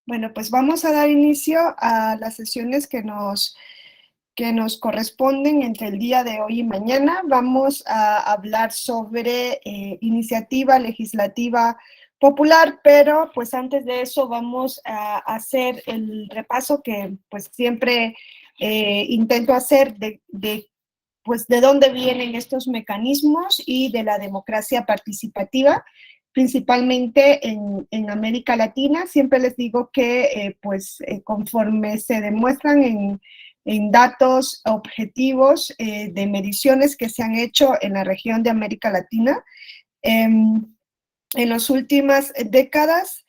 Bueno, pues vamos a dar inicio a las sesiones que nos corresponden entre el día de hoy y mañana. Vamos a hablar sobre iniciativa legislativa popular, pero pues antes de eso vamos a hacer el repaso que pues siempre intento hacer pues de dónde vienen estos mecanismos y de la democracia participativa, principalmente en América Latina. Siempre les digo que conforme se demuestran en datos objetivos de mediciones que se han hecho en la región de América Latina, en las últimas décadas,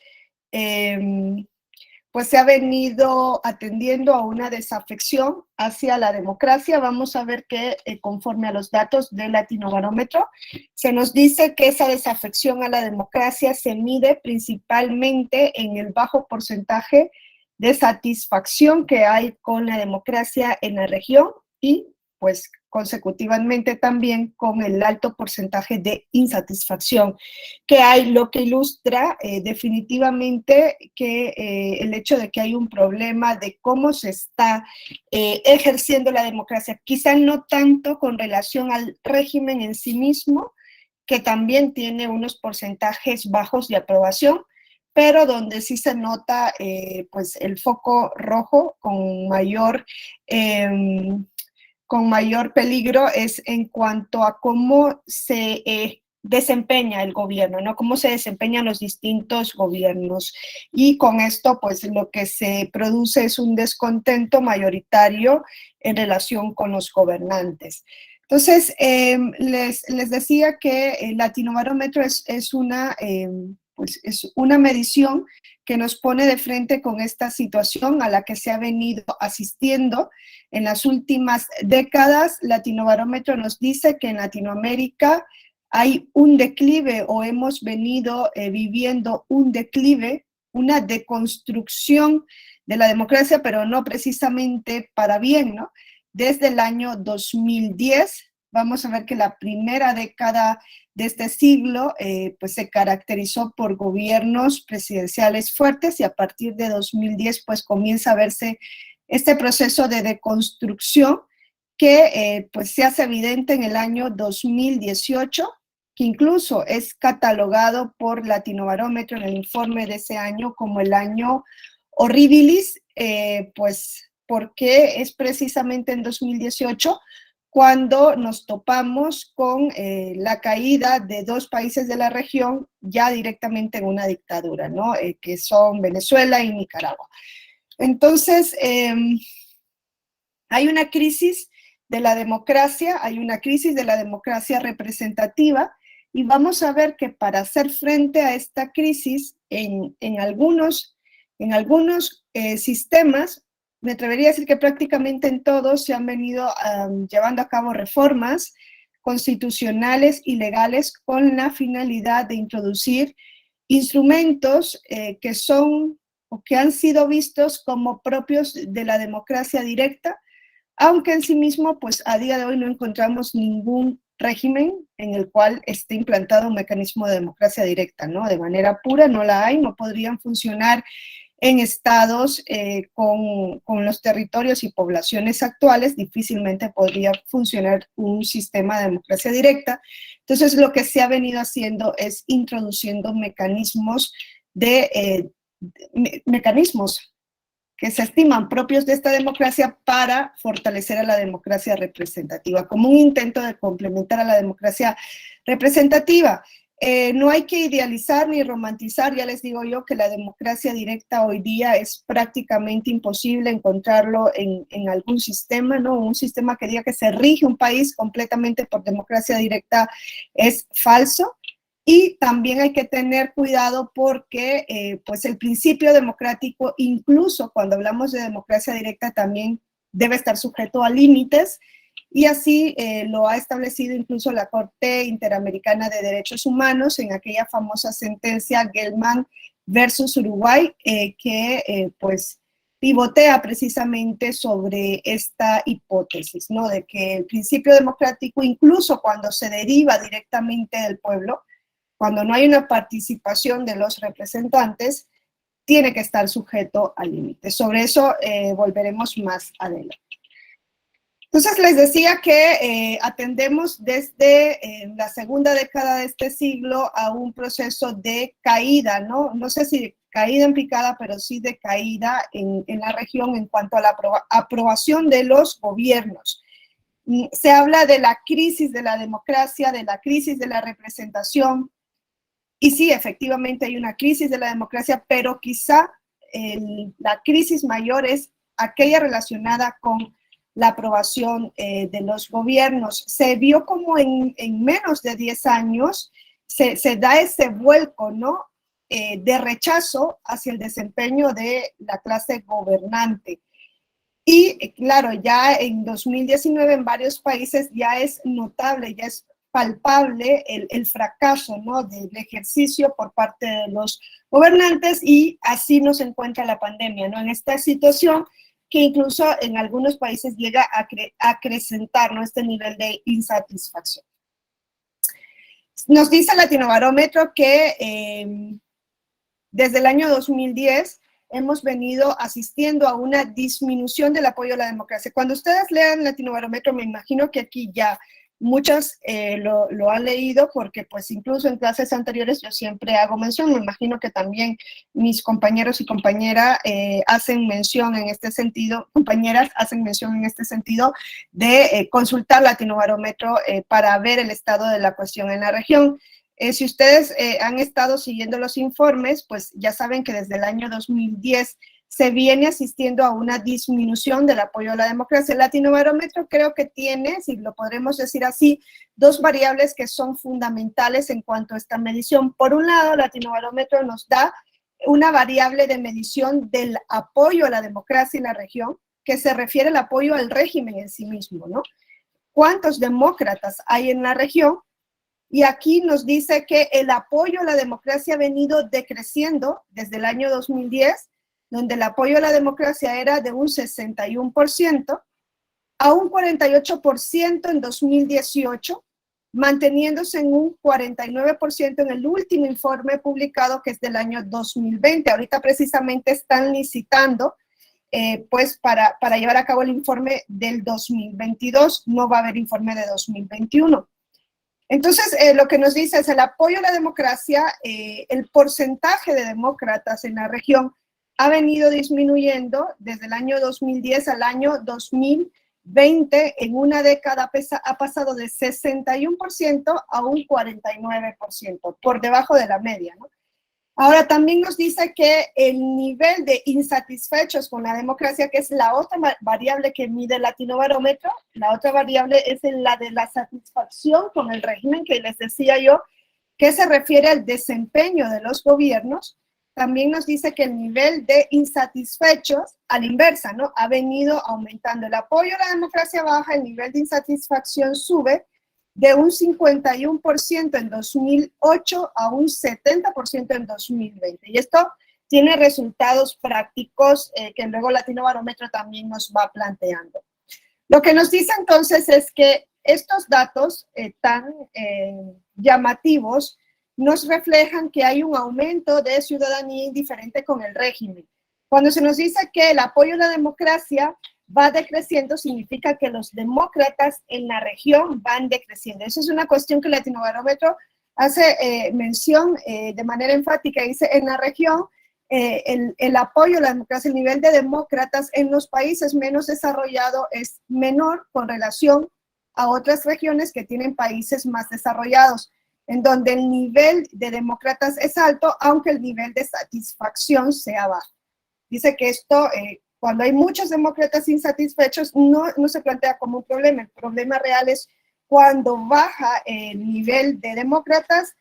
pues se ha venido atendiendo a una desafección hacia la democracia. Vamos a ver que conforme a los datos del Latinobarómetro, se nos dice que esa desafección a la democracia se mide principalmente en el bajo porcentaje de satisfacción que hay con la democracia en la región y pues consecutivamente también con el alto porcentaje de insatisfacción que hay, lo que ilustra definitivamente que el hecho de que hay un problema de cómo se está ejerciendo la democracia, quizá no tanto con relación al régimen en sí mismo, que también tiene unos porcentajes bajos de aprobación, pero donde sí se nota pues el foco rojo con mayor peligro es en cuanto a cómo se desempeña el gobierno, ¿no? Cómo se desempeñan los distintos gobiernos. Y con esto, pues lo que se produce es un descontento mayoritario en relación con los gobernantes. Entonces, les decía que el Latinobarómetro pues es una medición que nos pone de frente con esta situación a la que se ha venido asistiendo en las últimas décadas. Latinobarómetro nos dice que en Latinoamérica hay un declive o hemos venido viviendo un declive, una deconstrucción de la democracia, pero no precisamente para bien, ¿no? Desde el año 2010, vamos a ver que la primera década de este siglo pues se caracterizó por gobiernos presidenciales fuertes y a partir de 2010 pues comienza a verse este proceso de deconstrucción que pues se hace evidente en el año 2018, que incluso es catalogado por Latinobarómetro en el informe de ese año como el año horribilis, pues porque es precisamente en 2018 cuando nos topamos con la caída de dos países de la región ya directamente en una dictadura, ¿no? Que son Venezuela y Nicaragua. Entonces, hay una crisis de la democracia, hay una crisis de la democracia representativa y vamos a ver que para hacer frente a esta crisis en algunos sistemas, me atrevería a decir que prácticamente en todos se han venido llevando a cabo reformas constitucionales y legales con la finalidad de introducir instrumentos que son o que han sido vistos como propios de la democracia directa, aunque en sí mismo, pues a día de hoy no encontramos ningún régimen en el cual esté implantado un mecanismo de democracia directa, ¿no? De manera pura no la hay, no podrían funcionar en estados con los territorios y poblaciones actuales, difícilmente podría funcionar un sistema de democracia directa. Entonces, lo que se ha venido haciendo es introduciendo mecanismos que se estiman propios de esta democracia para fortalecer a la democracia representativa, como un intento de complementar a la democracia representativa. No hay que idealizar ni romantizar, ya les digo yo que la democracia directa hoy día es prácticamente imposible encontrarlo en algún sistema, ¿no? Un sistema que diga que se rige un país completamente por democracia directa es falso. Y también hay que tener cuidado porque pues el principio democrático, incluso cuando hablamos de democracia directa, también debe estar sujeto a límites, y así lo ha establecido incluso la Corte Interamericana de Derechos Humanos en aquella famosa sentencia Gelman versus Uruguay, pues pivotea precisamente sobre esta hipótesis, ¿no? De que el principio democrático, incluso cuando se deriva directamente del pueblo, cuando no hay una participación de los representantes, tiene que estar sujeto a límites. Sobre eso volveremos más adelante. Entonces les decía que atendemos desde la segunda década de este siglo a un proceso de caída, ¿no? No sé si caída en picada, pero sí de caída en la región en cuanto a la aprobación de los gobiernos. Se habla de la crisis de la democracia, de la crisis de la representación, y sí, efectivamente hay una crisis de la democracia, pero quizá la crisis mayor es aquella relacionada con la aprobación de los gobiernos. Se vio como en menos de 10 años se da ese vuelco, ¿no? De rechazo hacia el desempeño de la clase gobernante. Y claro, ya en 2019 en varios países ya es notable, ya es palpable el fracaso, ¿no? Del ejercicio por parte de los gobernantes, y así nos encuentra la pandemia, ¿no? En esta situación que incluso en algunos países llega a acrecentar, ¿no? Este nivel de insatisfacción. Nos dice Latinobarómetro que desde el año 2010 hemos venido asistiendo a una disminución del apoyo a la democracia. Cuando ustedes lean Latinobarómetro, me imagino que aquí ya muchas lo han leído, porque pues incluso en clases anteriores yo siempre hago mención, me imagino que también mis compañeros y compañeras hacen mención en este sentido, de consultar Latinobarómetro para ver el estado de la cuestión en la región. Si ustedes han estado siguiendo los informes, pues ya saben que desde el año 2010 se viene asistiendo a una disminución del apoyo a la democracia. El Latinobarómetro creo que tiene, si lo podremos decir así, dos variables que son fundamentales en cuanto a esta medición. Por un lado, el Latinobarómetro nos da una variable de medición del apoyo a la democracia en la región, que se refiere al apoyo al régimen en sí mismo, ¿no? ¿Cuántos demócratas hay en la región? Y aquí nos dice que el apoyo a la democracia ha venido decreciendo desde el año 2010, donde el apoyo a la democracia era de un 61%, a un 48% en 2018, manteniéndose en un 49% en el último informe publicado, que es del año 2020. Ahorita precisamente están licitando pues para llevar a cabo el informe del 2022, no va a haber informe de 2021. Entonces, lo que nos dice es el apoyo a la democracia, el porcentaje de demócratas en la región ha venido disminuyendo desde el año 2010 al año 2020, en una década ha pasado de 61% a un 49%, por debajo de la media, ¿no? Ahora también nos dice que el nivel de insatisfechos con la democracia, que es la otra variable que mide el Latinobarómetro, la otra variable es la de la satisfacción con el régimen, que les decía yo, que se refiere al desempeño de los gobiernos. También nos dice que el nivel de insatisfechos, a la inversa, ¿no? Ha venido aumentando. El apoyo a la democracia baja, el nivel de insatisfacción sube, de un 51% en 2008 a un 70% en 2020. Y esto tiene resultados prácticos que luego Latinobarómetro también nos va planteando. Lo que nos dice entonces es que estos datos tan llamativos nos reflejan que hay un aumento de ciudadanía indiferente con el régimen. Cuando se nos dice que el apoyo a la democracia va decreciendo, significa que los demócratas en la región van decreciendo. Eso es una cuestión que el Latinobarómetro hace mención de manera enfática. Dice, en la región, el apoyo a la democracia, el nivel de demócratas en los países menos desarrollados es menor con relación a otras regiones que tienen países más desarrollados. en donde el nivel de demócratas es alto, aunque el nivel de satisfacción sea bajo. Dice que esto, cuando hay muchos demócratas insatisfechos, no se plantea como un problema. El problema real es cuando baja el nivel de demócratas,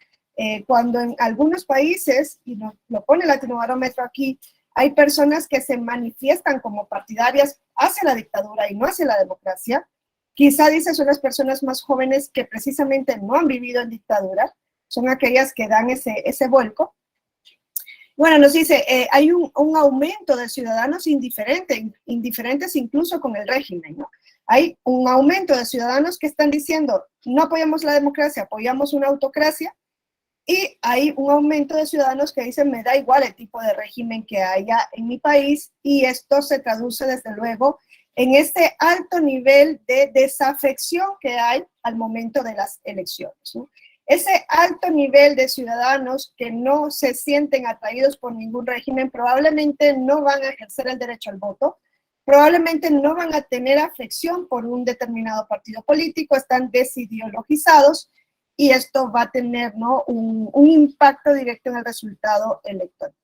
cuando en algunos países, y lo pone el Latinobarómetro aquí, hay personas que se manifiestan como partidarias hacia la dictadura y no hacia la democracia. Quizá, dice, son las personas más jóvenes que precisamente no han vivido en dictadura, son aquellas que dan ese vuelco. Bueno, nos dice, hay un aumento de ciudadanos indiferentes incluso con el régimen, ¿no? Hay un aumento de ciudadanos que están diciendo, no apoyamos la democracia, apoyamos una autocracia, y hay un aumento de ciudadanos que dicen, me da igual el tipo de régimen que haya en mi país, y esto se traduce desde luego en este alto nivel de desafección que hay al momento de las elecciones, ¿no? Ese alto nivel de ciudadanos que no se sienten atraídos por ningún régimen probablemente no van a ejercer el derecho al voto, probablemente no van a tener afección por un determinado partido político, están desideologizados, y esto va a tener, ¿no?, un impacto directo en el resultado electoral.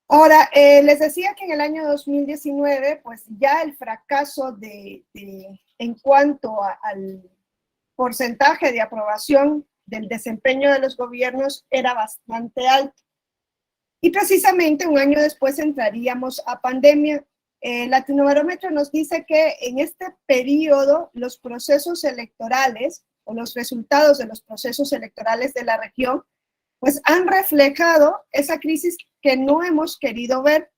Ahora, les decía que en el año 2019, pues ya el fracaso en cuanto al porcentaje de aprobación del desempeño de los gobiernos era bastante alto. Y precisamente un año después entraríamos a pandemia. El Latinobarómetro nos dice que en este periodo los procesos electorales o los resultados de los procesos electorales de la región pues han reflejado esa crisis que no hemos querido ver.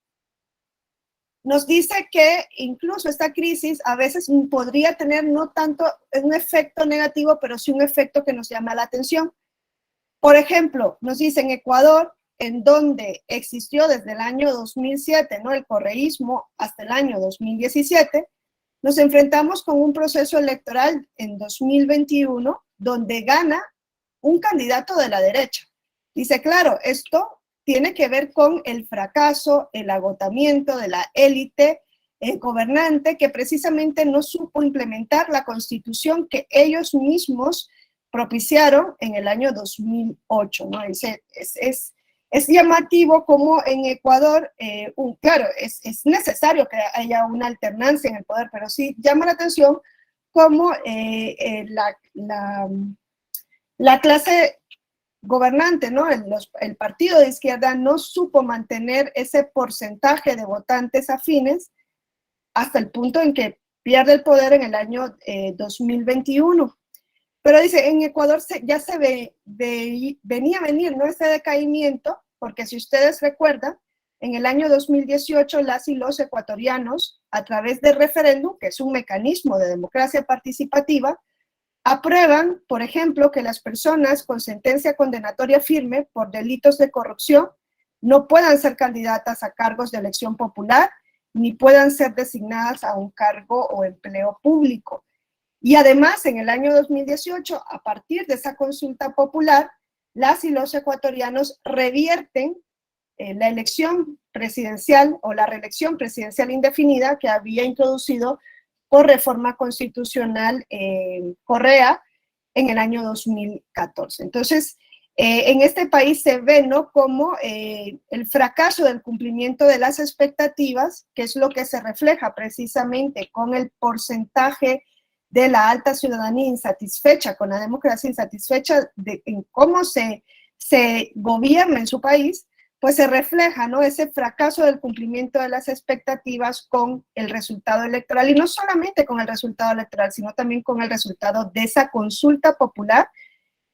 Nos dice que incluso esta crisis a veces podría tener no tanto un efecto negativo, pero sí un efecto que nos llama la atención. Por ejemplo, nos dice en Ecuador, en donde existió desde el año 2007, ¿no?, el correísmo hasta el año 2017, nos enfrentamos con un proceso electoral en 2021 donde gana un candidato de la derecha. Dice, claro, esto tiene que ver con el fracaso, el agotamiento de la élite gobernante que precisamente no supo implementar la constitución que ellos mismos propiciaron en el año 2008, ¿no? Es llamativo como en Ecuador, claro, es necesario que haya una alternancia en el poder, pero sí llama la atención cómo la clase gobernante, ¿no?, el partido de izquierda no supo mantener ese porcentaje de votantes afines hasta el punto en que pierde el poder en el año 2021. Pero dice, en Ecuador ya se venía a venir, ¿no?, este decaimiento, porque si ustedes recuerdan, en el año 2018 las y los ecuatorianos, a través del referéndum, que es un mecanismo de democracia participativa, aprueban, por ejemplo, que las personas con sentencia condenatoria firme por delitos de corrupción no puedan ser candidatas a cargos de elección popular, ni puedan ser designadas a un cargo o empleo público. Y además, en el año 2018, a partir de esa consulta popular, las y los ecuatorianos revierten la elección presidencial o la reelección presidencial indefinida que había introducido por reforma constitucional Correa en el año 2014. Entonces, en este país se ve, ¿no?, como el fracaso del cumplimiento de las expectativas, que es lo que se refleja precisamente con el porcentaje de la alta ciudadanía insatisfecha con la democracia, insatisfecha en cómo se gobierna en su país, pues se refleja, ¿no?, ese fracaso del cumplimiento de las expectativas con el resultado electoral, y no solamente con el resultado electoral, sino también con el resultado de esa consulta popular,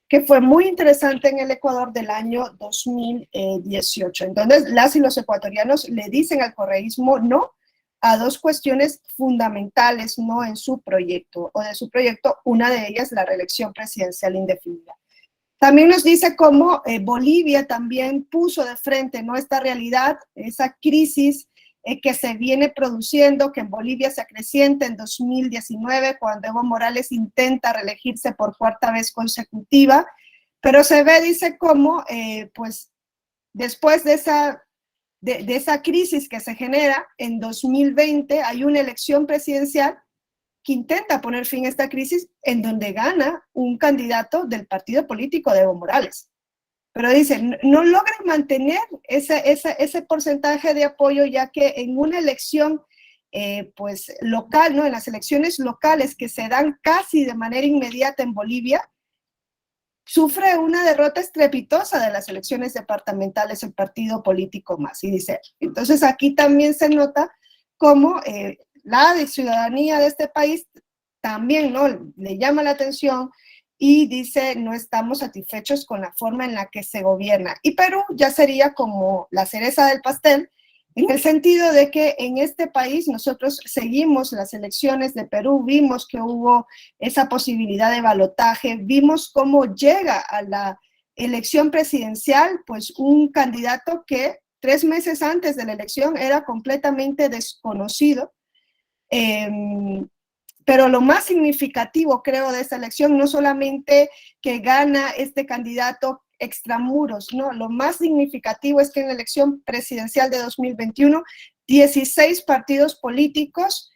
que fue muy interesante en el Ecuador del año 2018. Entonces, las y los ecuatorianos le dicen al correísmo no a dos cuestiones fundamentales, ¿no?, en su proyecto, o de su proyecto, una de ellas la reelección presidencial indefinida. También nos dice cómo Bolivia también puso de frente, ¿no?, esta realidad, esa crisis que se viene produciendo, que en Bolivia se acrecienta en 2019, cuando Evo Morales intenta reelegirse por cuarta vez consecutiva, pero se ve, dice, cómo, pues, después de esa crisis que se genera, en 2020 hay una elección presidencial que intenta poner fin a esta crisis, en donde gana un candidato del partido político de Evo Morales. Pero dicen, no logran mantener ese porcentaje de apoyo, ya que en una elección pues local, ¿no? En las elecciones locales que se dan casi de manera inmediata en Bolivia, sufre una derrota estrepitosa de las elecciones departamentales el partido político MAS. Y dice, entonces aquí también se nota cómo la ciudadanía de este país también, ¿no? Le llama la atención y dice, no estamos satisfechos con la forma en la que se gobierna. Y Perú ya sería como la cereza del pastel, en el sentido de que en este país nosotros seguimos las elecciones de Perú, vimos que hubo esa posibilidad de balotaje, vimos cómo llega a la elección presidencial, pues un candidato que 3 meses antes de la elección era completamente desconocido. Pero lo más significativo, creo, de esta elección, no solamente que gana este candidato extramuros, ¿no? Lo más significativo es que en la elección presidencial de 2021, 16 partidos políticos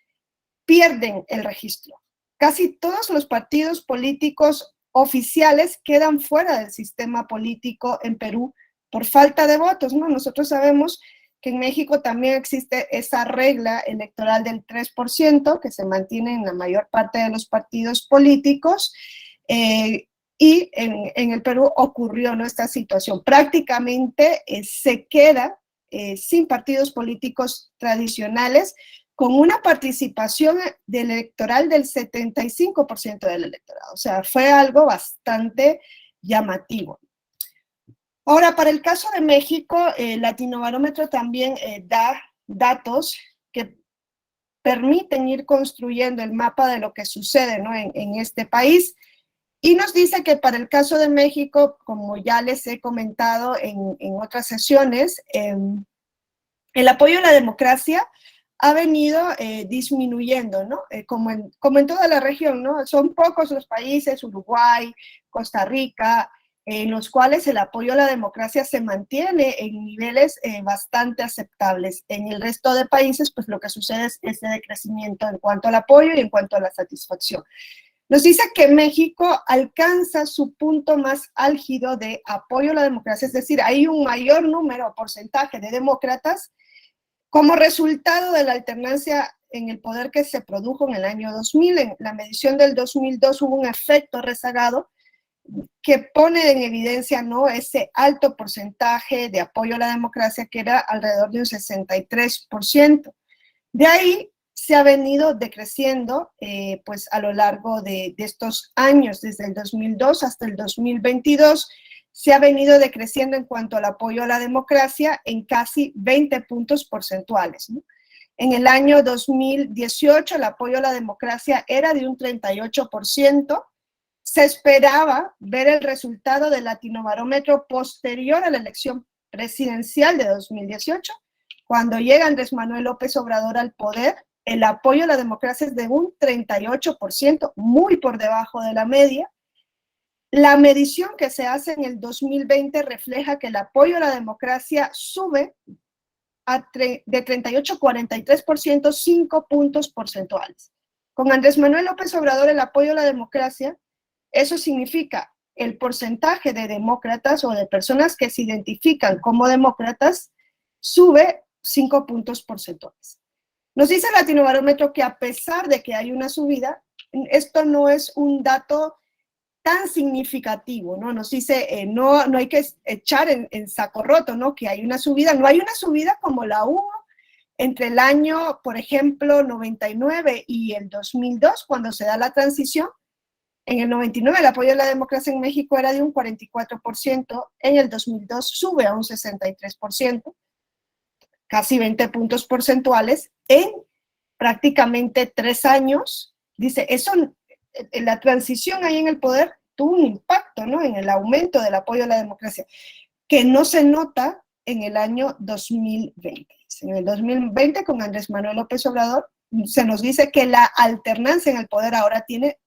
pierden el registro. Casi todos los partidos políticos oficiales quedan fuera del sistema político en Perú por falta de votos, ¿no? Nosotros sabemos que en México también existe esa regla electoral del 3% que se mantiene en la mayor parte de los partidos políticos, y en el Perú ocurrió, ¿no?, esta situación. Prácticamente se queda sin partidos políticos tradicionales, con una participación electoral del 75% del electorado. O sea, fue algo bastante llamativo. Ahora, para el caso de México, el Latinobarómetro también da datos que permiten ir construyendo el mapa de lo que sucede, ¿no?, en este país. Y nos dice que para el caso de México, como ya les he comentado en otras sesiones, el apoyo a la democracia ha venido disminuyendo, ¿no? Como en toda la región, ¿no? Son pocos los países, Uruguay, Costa Rica, en los cuales el apoyo a la democracia se mantiene en niveles bastante aceptables. En el resto de países, pues lo que sucede es ese decrecimiento en cuanto al apoyo y en cuanto a la satisfacción. Nos dice que México alcanza su punto más álgido de apoyo a la democracia, es decir, hay un mayor número o porcentaje de demócratas como resultado de la alternancia en el poder que se produjo en el año 2000. En la medición del 2002 hubo un efecto rezagado que pone en evidencia, ¿no?, ese alto porcentaje de apoyo a la democracia, que era alrededor de un 63%. De ahí se ha venido decreciendo pues a lo largo de estos años, desde el 2002 hasta el 2022, se ha venido decreciendo en cuanto al apoyo a la democracia en casi 20 puntos porcentuales, ¿no? En el año 2018 el apoyo a la democracia era de un 38%. Se esperaba ver el resultado del Latinobarómetro posterior a la elección presidencial de 2018. Cuando llega Andrés Manuel López Obrador al poder, el apoyo a la democracia es de un 38%, muy por debajo de la media. La medición que se hace en el 2020 refleja que el apoyo a la democracia sube de 38 a 43%, 5 puntos porcentuales. Con Andrés Manuel López Obrador, el apoyo a la democracia, eso significa el porcentaje de demócratas o de personas que se identifican como demócratas sube 5 puntos porcentuales. Nos dice el Latinobarómetro que a pesar de que hay una subida, esto no es un dato tan significativo, ¿no? Nos dice, no hay que echar en saco roto, ¿no?, que hay una subida. No hay una subida como la hubo entre el año, por ejemplo, 99 y el 2002, cuando se da la transición. En el 99 el apoyo a la democracia en México era de un 44%, en el 2002 sube a un 63%, casi 20 puntos porcentuales, en prácticamente 3 años. Dice, eso, la transición ahí en el poder tuvo un impacto, ¿no?, en el aumento del apoyo a la democracia, que no se nota en el año 2020. En el 2020, con Andrés Manuel López Obrador, se nos dice que la alternancia en el poder ahora tiene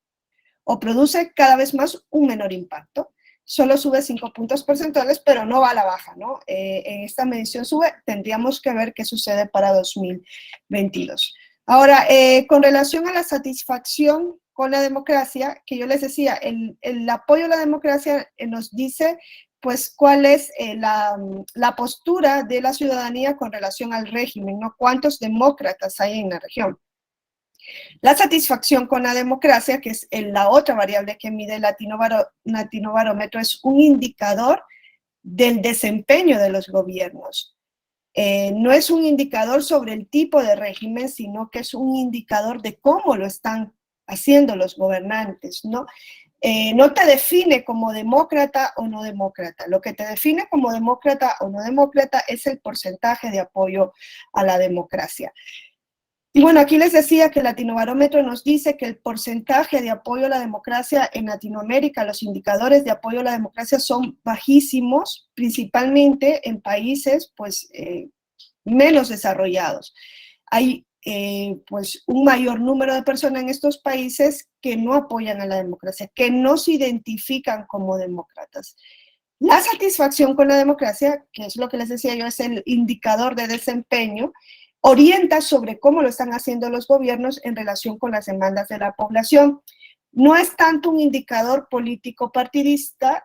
o produce cada vez más un menor impacto. Solo sube 5 puntos porcentuales, pero no va a la baja, ¿no? En esta medición sube, tendríamos que ver qué sucede para 2022. Ahora, con relación a la satisfacción con la democracia, que yo les decía, el apoyo a la democracia nos dice pues cuál es la postura de la ciudadanía con relación al régimen, ¿no? ¿Cuántos demócratas hay en la región? La satisfacción con la democracia, que es la otra variable que mide el Latinobarómetro, es un indicador del desempeño de los gobiernos. No es un indicador sobre el tipo de régimen, sino que es un indicador de cómo lo están haciendo los gobernantes, ¿no? No te define como demócrata o no demócrata. Lo que te define como demócrata o no demócrata es el porcentaje de apoyo a la democracia. Y bueno, aquí les decía que el Latinobarómetro nos dice que el porcentaje de apoyo a la democracia en Latinoamérica, los indicadores de apoyo a la democracia son bajísimos, principalmente en países pues menos desarrollados. Hay pues un mayor número de personas en estos países que no apoyan a la democracia, que no se identifican como demócratas. La satisfacción con la democracia, que es lo que les decía yo, es el indicador de desempeño, orienta sobre cómo lo están haciendo los gobiernos en relación con las demandas de la población. No es tanto un indicador político partidista,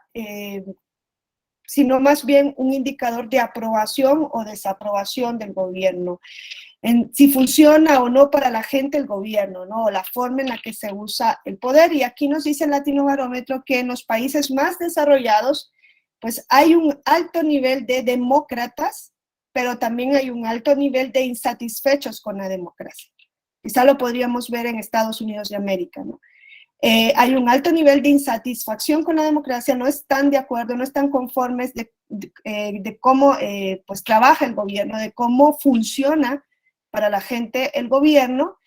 sino más bien un indicador de aprobación o desaprobación del gobierno. Si funciona o no para la gente el gobierno, ¿no? O la forma en la que se usa el poder. Y aquí nos dice el Latinobarómetro que en los países más desarrollados, pues hay un alto nivel de demócratas, pero también hay un alto nivel de insatisfechos con la democracia. Quizá lo podríamos ver en Estados Unidos de América, ¿no? Hay un alto nivel de insatisfacción con la democracia, no están de acuerdo, no están conformes de cómo pues trabaja el gobierno, de cómo funciona para la gente el gobierno.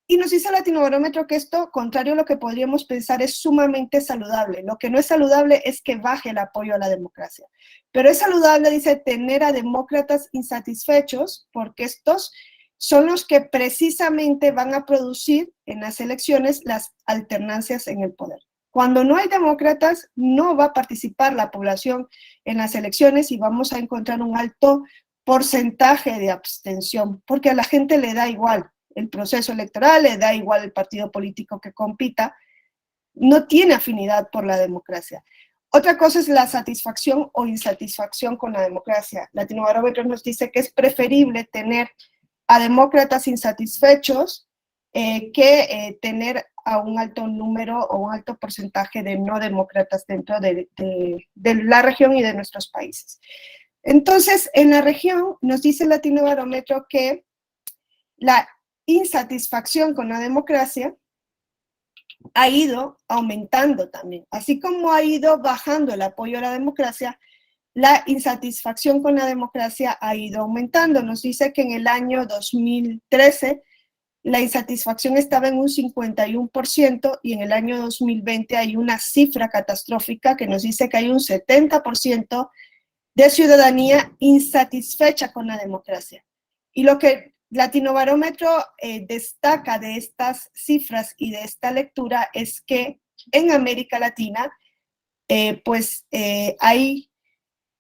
Y nos dice el Latinobarómetro que esto, contrario a lo que podríamos pensar, es sumamente saludable. Lo que no es saludable es que baje el apoyo a la democracia. Pero es saludable, dice, tener a demócratas insatisfechos, porque estos son los que precisamente van a producir en las elecciones las alternancias en el poder. Cuando no hay demócratas, no va a participar la población en las elecciones y vamos a encontrar un alto porcentaje de abstención, porque a la gente le da igual el proceso electoral, le da igual el partido político que compita, no tiene afinidad por la democracia. Otra cosa es la satisfacción o insatisfacción con la democracia. Latinobarómetro nos dice que es preferible tener a demócratas insatisfechos que tener a un alto número o un alto porcentaje de no demócratas dentro de la región y de nuestros países. Entonces, en la región nos dice el Latinobarómetro que la insatisfacción con la democracia ha ido aumentando también. Así como ha ido bajando el apoyo a la democracia, la insatisfacción con la democracia ha ido aumentando. Nos dice que en el año 2013 la insatisfacción estaba en un 51% y en el año 2020 hay una cifra catastrófica que nos dice que hay un 70% de ciudadanía insatisfecha con la democracia. Y lo que Latinobarómetro destaca de estas cifras y de esta lectura es que en América Latina hay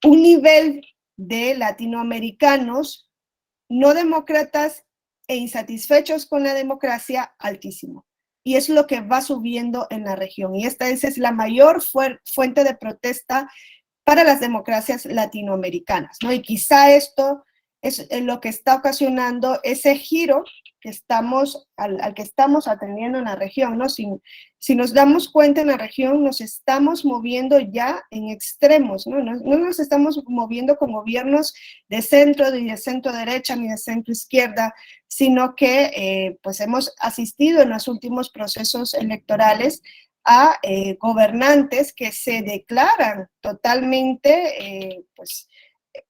un nivel de latinoamericanos no demócratas e insatisfechos con la democracia altísimo. Y es lo que va subiendo en la región. Y esta es la mayor fuente de protesta para las democracias latinoamericanas, ¿no? Y quizá esto es lo que está ocasionando ese giro que al que estamos atendiendo en la región, ¿no? Si nos damos cuenta, en la región nos estamos moviendo ya en extremos, ¿no? No nos estamos moviendo con gobiernos de centro, ni de centro derecha, ni de centro izquierda, sino que pues hemos asistido en los últimos procesos electorales a gobernantes que se declaran totalmente pues,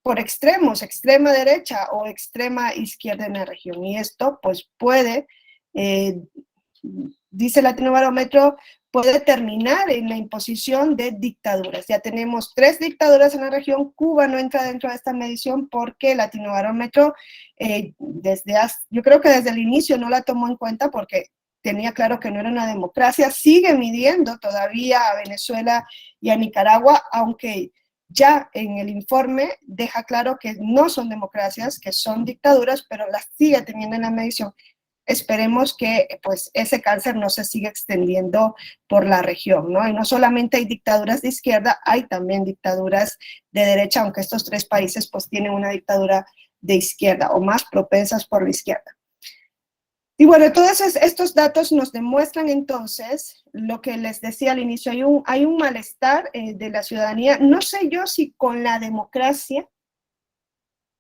por extremos, extrema derecha o extrema izquierda en la región. Y esto pues puede, dice el Latinobarómetro, puede terminar en la imposición de dictaduras. Ya tenemos 3 dictaduras en la región. Cuba no entra dentro de esta medición porque el Latinobarómetro, yo creo que desde el inicio no la tomó en cuenta porque tenía claro que no era una democracia, sigue midiendo todavía a Venezuela y a Nicaragua, aunque ya en el informe deja claro que no son democracias, que son dictaduras, pero las sigue teniendo en la medición. esperemos que pues ese cáncer no se siga extendiendo por la región, ¿no? Y no solamente hay dictaduras de izquierda, hay también dictaduras de derecha, aunque estos tres países pues tienen una dictadura de izquierda o más propensas por la izquierda. Y bueno, todos estos datos nos demuestran entonces lo que les decía al inicio, hay un malestar de la ciudadanía, no sé yo si con la democracia,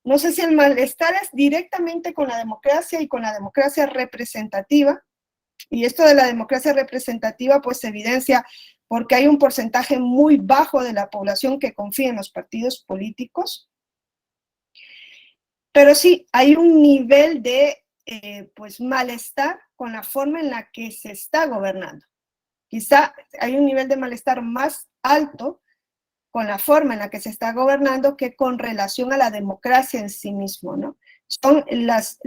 no sé si el malestar es directamente con la democracia y con la democracia representativa, y esto de la democracia representativa pues se evidencia porque hay un porcentaje muy bajo de la población que confía en los partidos políticos, pero sí hay un nivel de pues malestar con la forma en la que se está gobernando. Quizá hay un nivel de malestar más alto con la forma en la que se está gobernando que con relación a la democracia en sí mismo, ¿no? Son las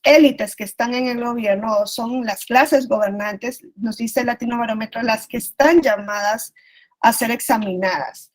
élites que están en el gobierno, son las clases gobernantes, nos dice el Latinobarómetro, las que están llamadas a ser examinadas.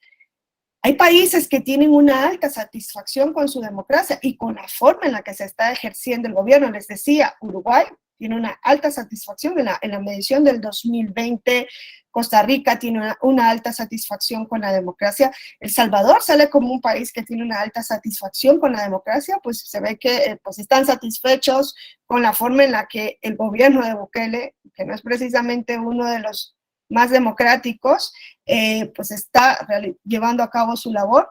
Hay países que tienen una alta satisfacción con su democracia y con la forma en la que se está ejerciendo el gobierno. Les decía, Uruguay tiene una alta satisfacción en la medición del 2020. Costa Rica tiene una alta satisfacción con la democracia. El Salvador sale como un país que tiene una alta satisfacción con la democracia, pues se ve que pues están satisfechos con la forma en la que el gobierno de Bukele, que no es precisamente uno de los más democráticos, pues está llevando a cabo su labor.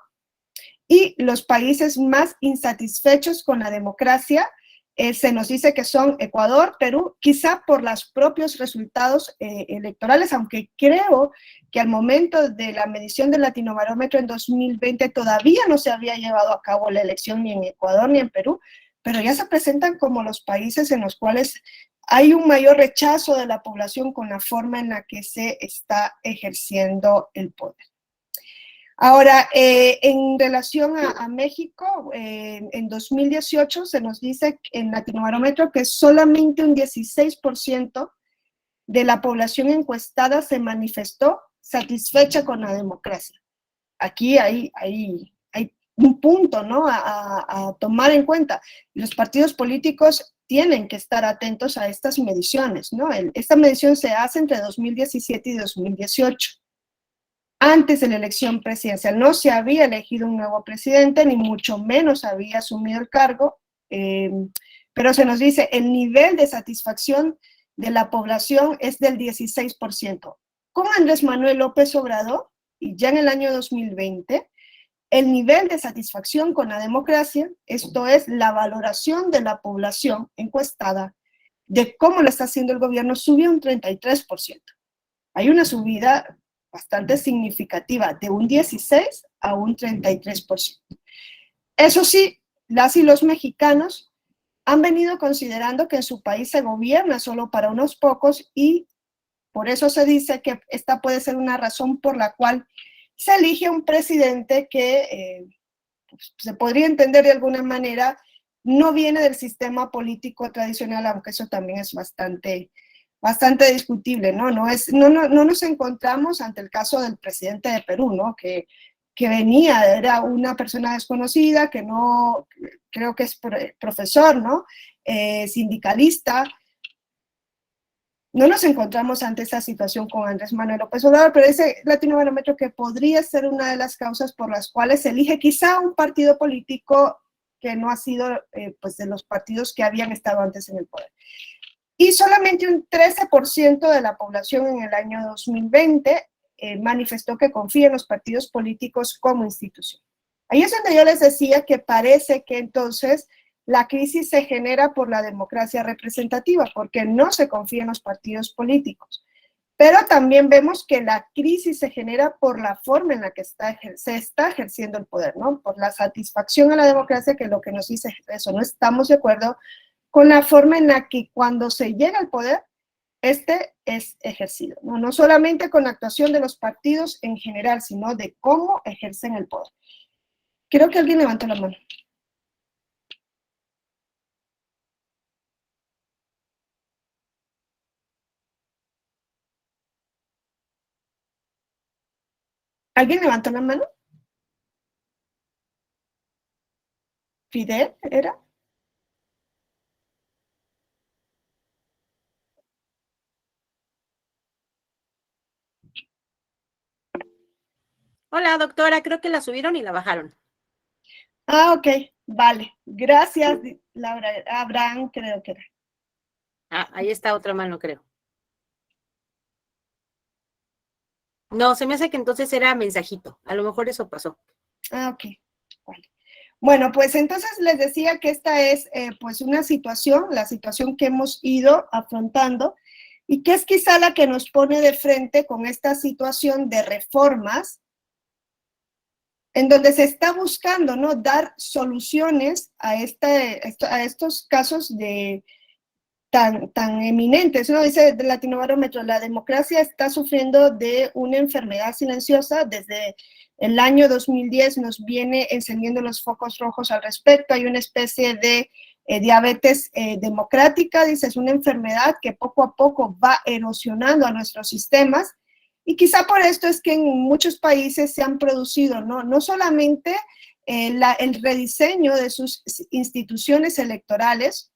Y los países más insatisfechos con la democracia se nos dice que son Ecuador, Perú, quizá por los propios resultados electorales, aunque creo que al momento de la medición del Latinobarómetro en 2020 todavía no se había llevado a cabo la elección ni en Ecuador ni en Perú, pero ya se presentan como los países en los cuales hay un mayor rechazo de la población con la forma en la que se está ejerciendo el poder. Ahora, en relación a México, en 2018 se nos dice en Latinobarómetro que solamente un 16% de la población encuestada se manifestó satisfecha con la democracia. Aquí hay un punto, ¿no?, a tomar en cuenta. Los partidos políticos tienen que estar atentos a estas mediciones, ¿no? Esta medición se hace entre 2017 y 2018. Antes de la elección presidencial no se había elegido un nuevo presidente, ni mucho menos había asumido el cargo, pero se nos dice el nivel de satisfacción de la población es del 16%. Con Andrés Manuel López Obrador, y ya en el año 2020, el nivel de satisfacción con la democracia, esto es la valoración de la población encuestada de cómo lo está haciendo el gobierno, subió un 33%. Hay una subida bastante significativa, de un 16 a un 33%. Eso sí, las y los mexicanos han venido considerando que en su país se gobierna solo para unos pocos y por eso se dice que esta puede ser una razón por la cual se elige un presidente que pues, se podría entender de alguna manera no viene del sistema político tradicional, aunque eso también es bastante discutible, ¿no? No nos encontramos ante el caso del presidente de Perú, ¿no? Que venía, era una persona desconocida, que no, creo que es profesor, ¿no? Sindicalista. No nos encontramos ante esa situación con Andrés Manuel López Obrador, pero ese Latinobarómetro que podría ser una de las causas por las cuales se elige quizá un partido político que no ha sido pues de los partidos que habían estado antes en el poder. Y solamente un 13% de la población en el año 2020 manifestó que confía en los partidos políticos como institución. Ahí es donde yo les decía que parece que entonces la crisis se genera por la democracia representativa, porque no se confía en los partidos políticos. Pero también vemos que la crisis se genera por la forma en la que se está ejerciendo el poder, ¿no? Por la satisfacción a la democracia, que lo que nos dice eso, no estamos de acuerdo con la forma en la que cuando se llega al poder, este es ejercido, ¿no? No solamente con la actuación de los partidos en general, sino de cómo ejercen el poder. Creo que alguien levantó la mano. ¿Alguien levantó la mano? ¿Fidel era? Hola, doctora, creo que la subieron y la bajaron. Ah, ok, vale. Gracias, Laura. Abraham, creo que era. Ah, ahí está otra mano, creo. No, se me hace que entonces era mensajito. A lo mejor eso pasó. Ah, ok, vale. Bueno, pues entonces les decía que esta es pues una situación, la situación que hemos ido afrontando y que es quizá la que nos pone de frente con esta situación de reformas en donde se está buscando, ¿no?, dar soluciones a estos casos tan eminentes, ¿no? Dice el Latinobarómetro, la democracia está sufriendo de una enfermedad silenciosa. Desde el año 2010 nos viene encendiendo los focos rojos al respecto. Hay una especie de diabetes democrática, dice, es una enfermedad que poco a poco va erosionando a nuestros sistemas. Y quizá por esto es que en muchos países se han producido, no solamente el rediseño de sus instituciones electorales,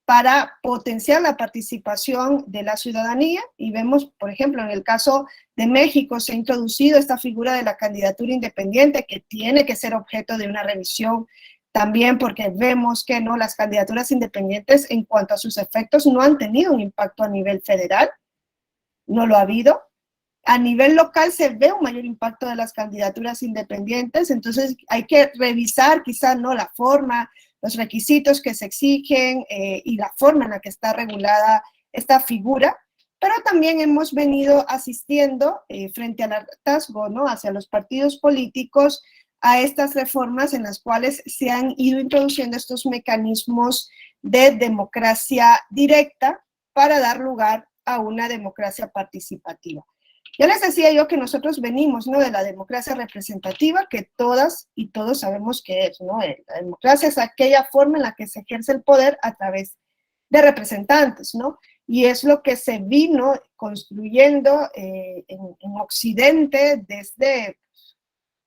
para potenciar la participación de la ciudadanía, y vemos, por ejemplo, en el caso de México se ha introducido esta figura de la candidatura independiente que tiene que ser objeto de una revisión también, porque vemos que no, las candidaturas independientes en cuanto a sus efectos no han tenido un impacto a nivel federal, no lo ha habido. A nivel local se ve un mayor impacto de las candidaturas independientes, entonces hay que revisar quizá, ¿no?, la forma, los requisitos que se exigen y la forma en la que está regulada esta figura, pero también hemos venido asistiendo frente al hartazgo, ¿no?, hacia los partidos políticos, a estas reformas en las cuales se han ido introduciendo estos mecanismos de democracia directa para dar lugar a una democracia participativa. Ya les decía yo que nosotros venimos, ¿no?, de la democracia representativa, que todas y todos sabemos que es, ¿no? La democracia es aquella forma en la que se ejerce el poder a través representantes, ¿no? Y es lo que se vino construyendo en Occidente desde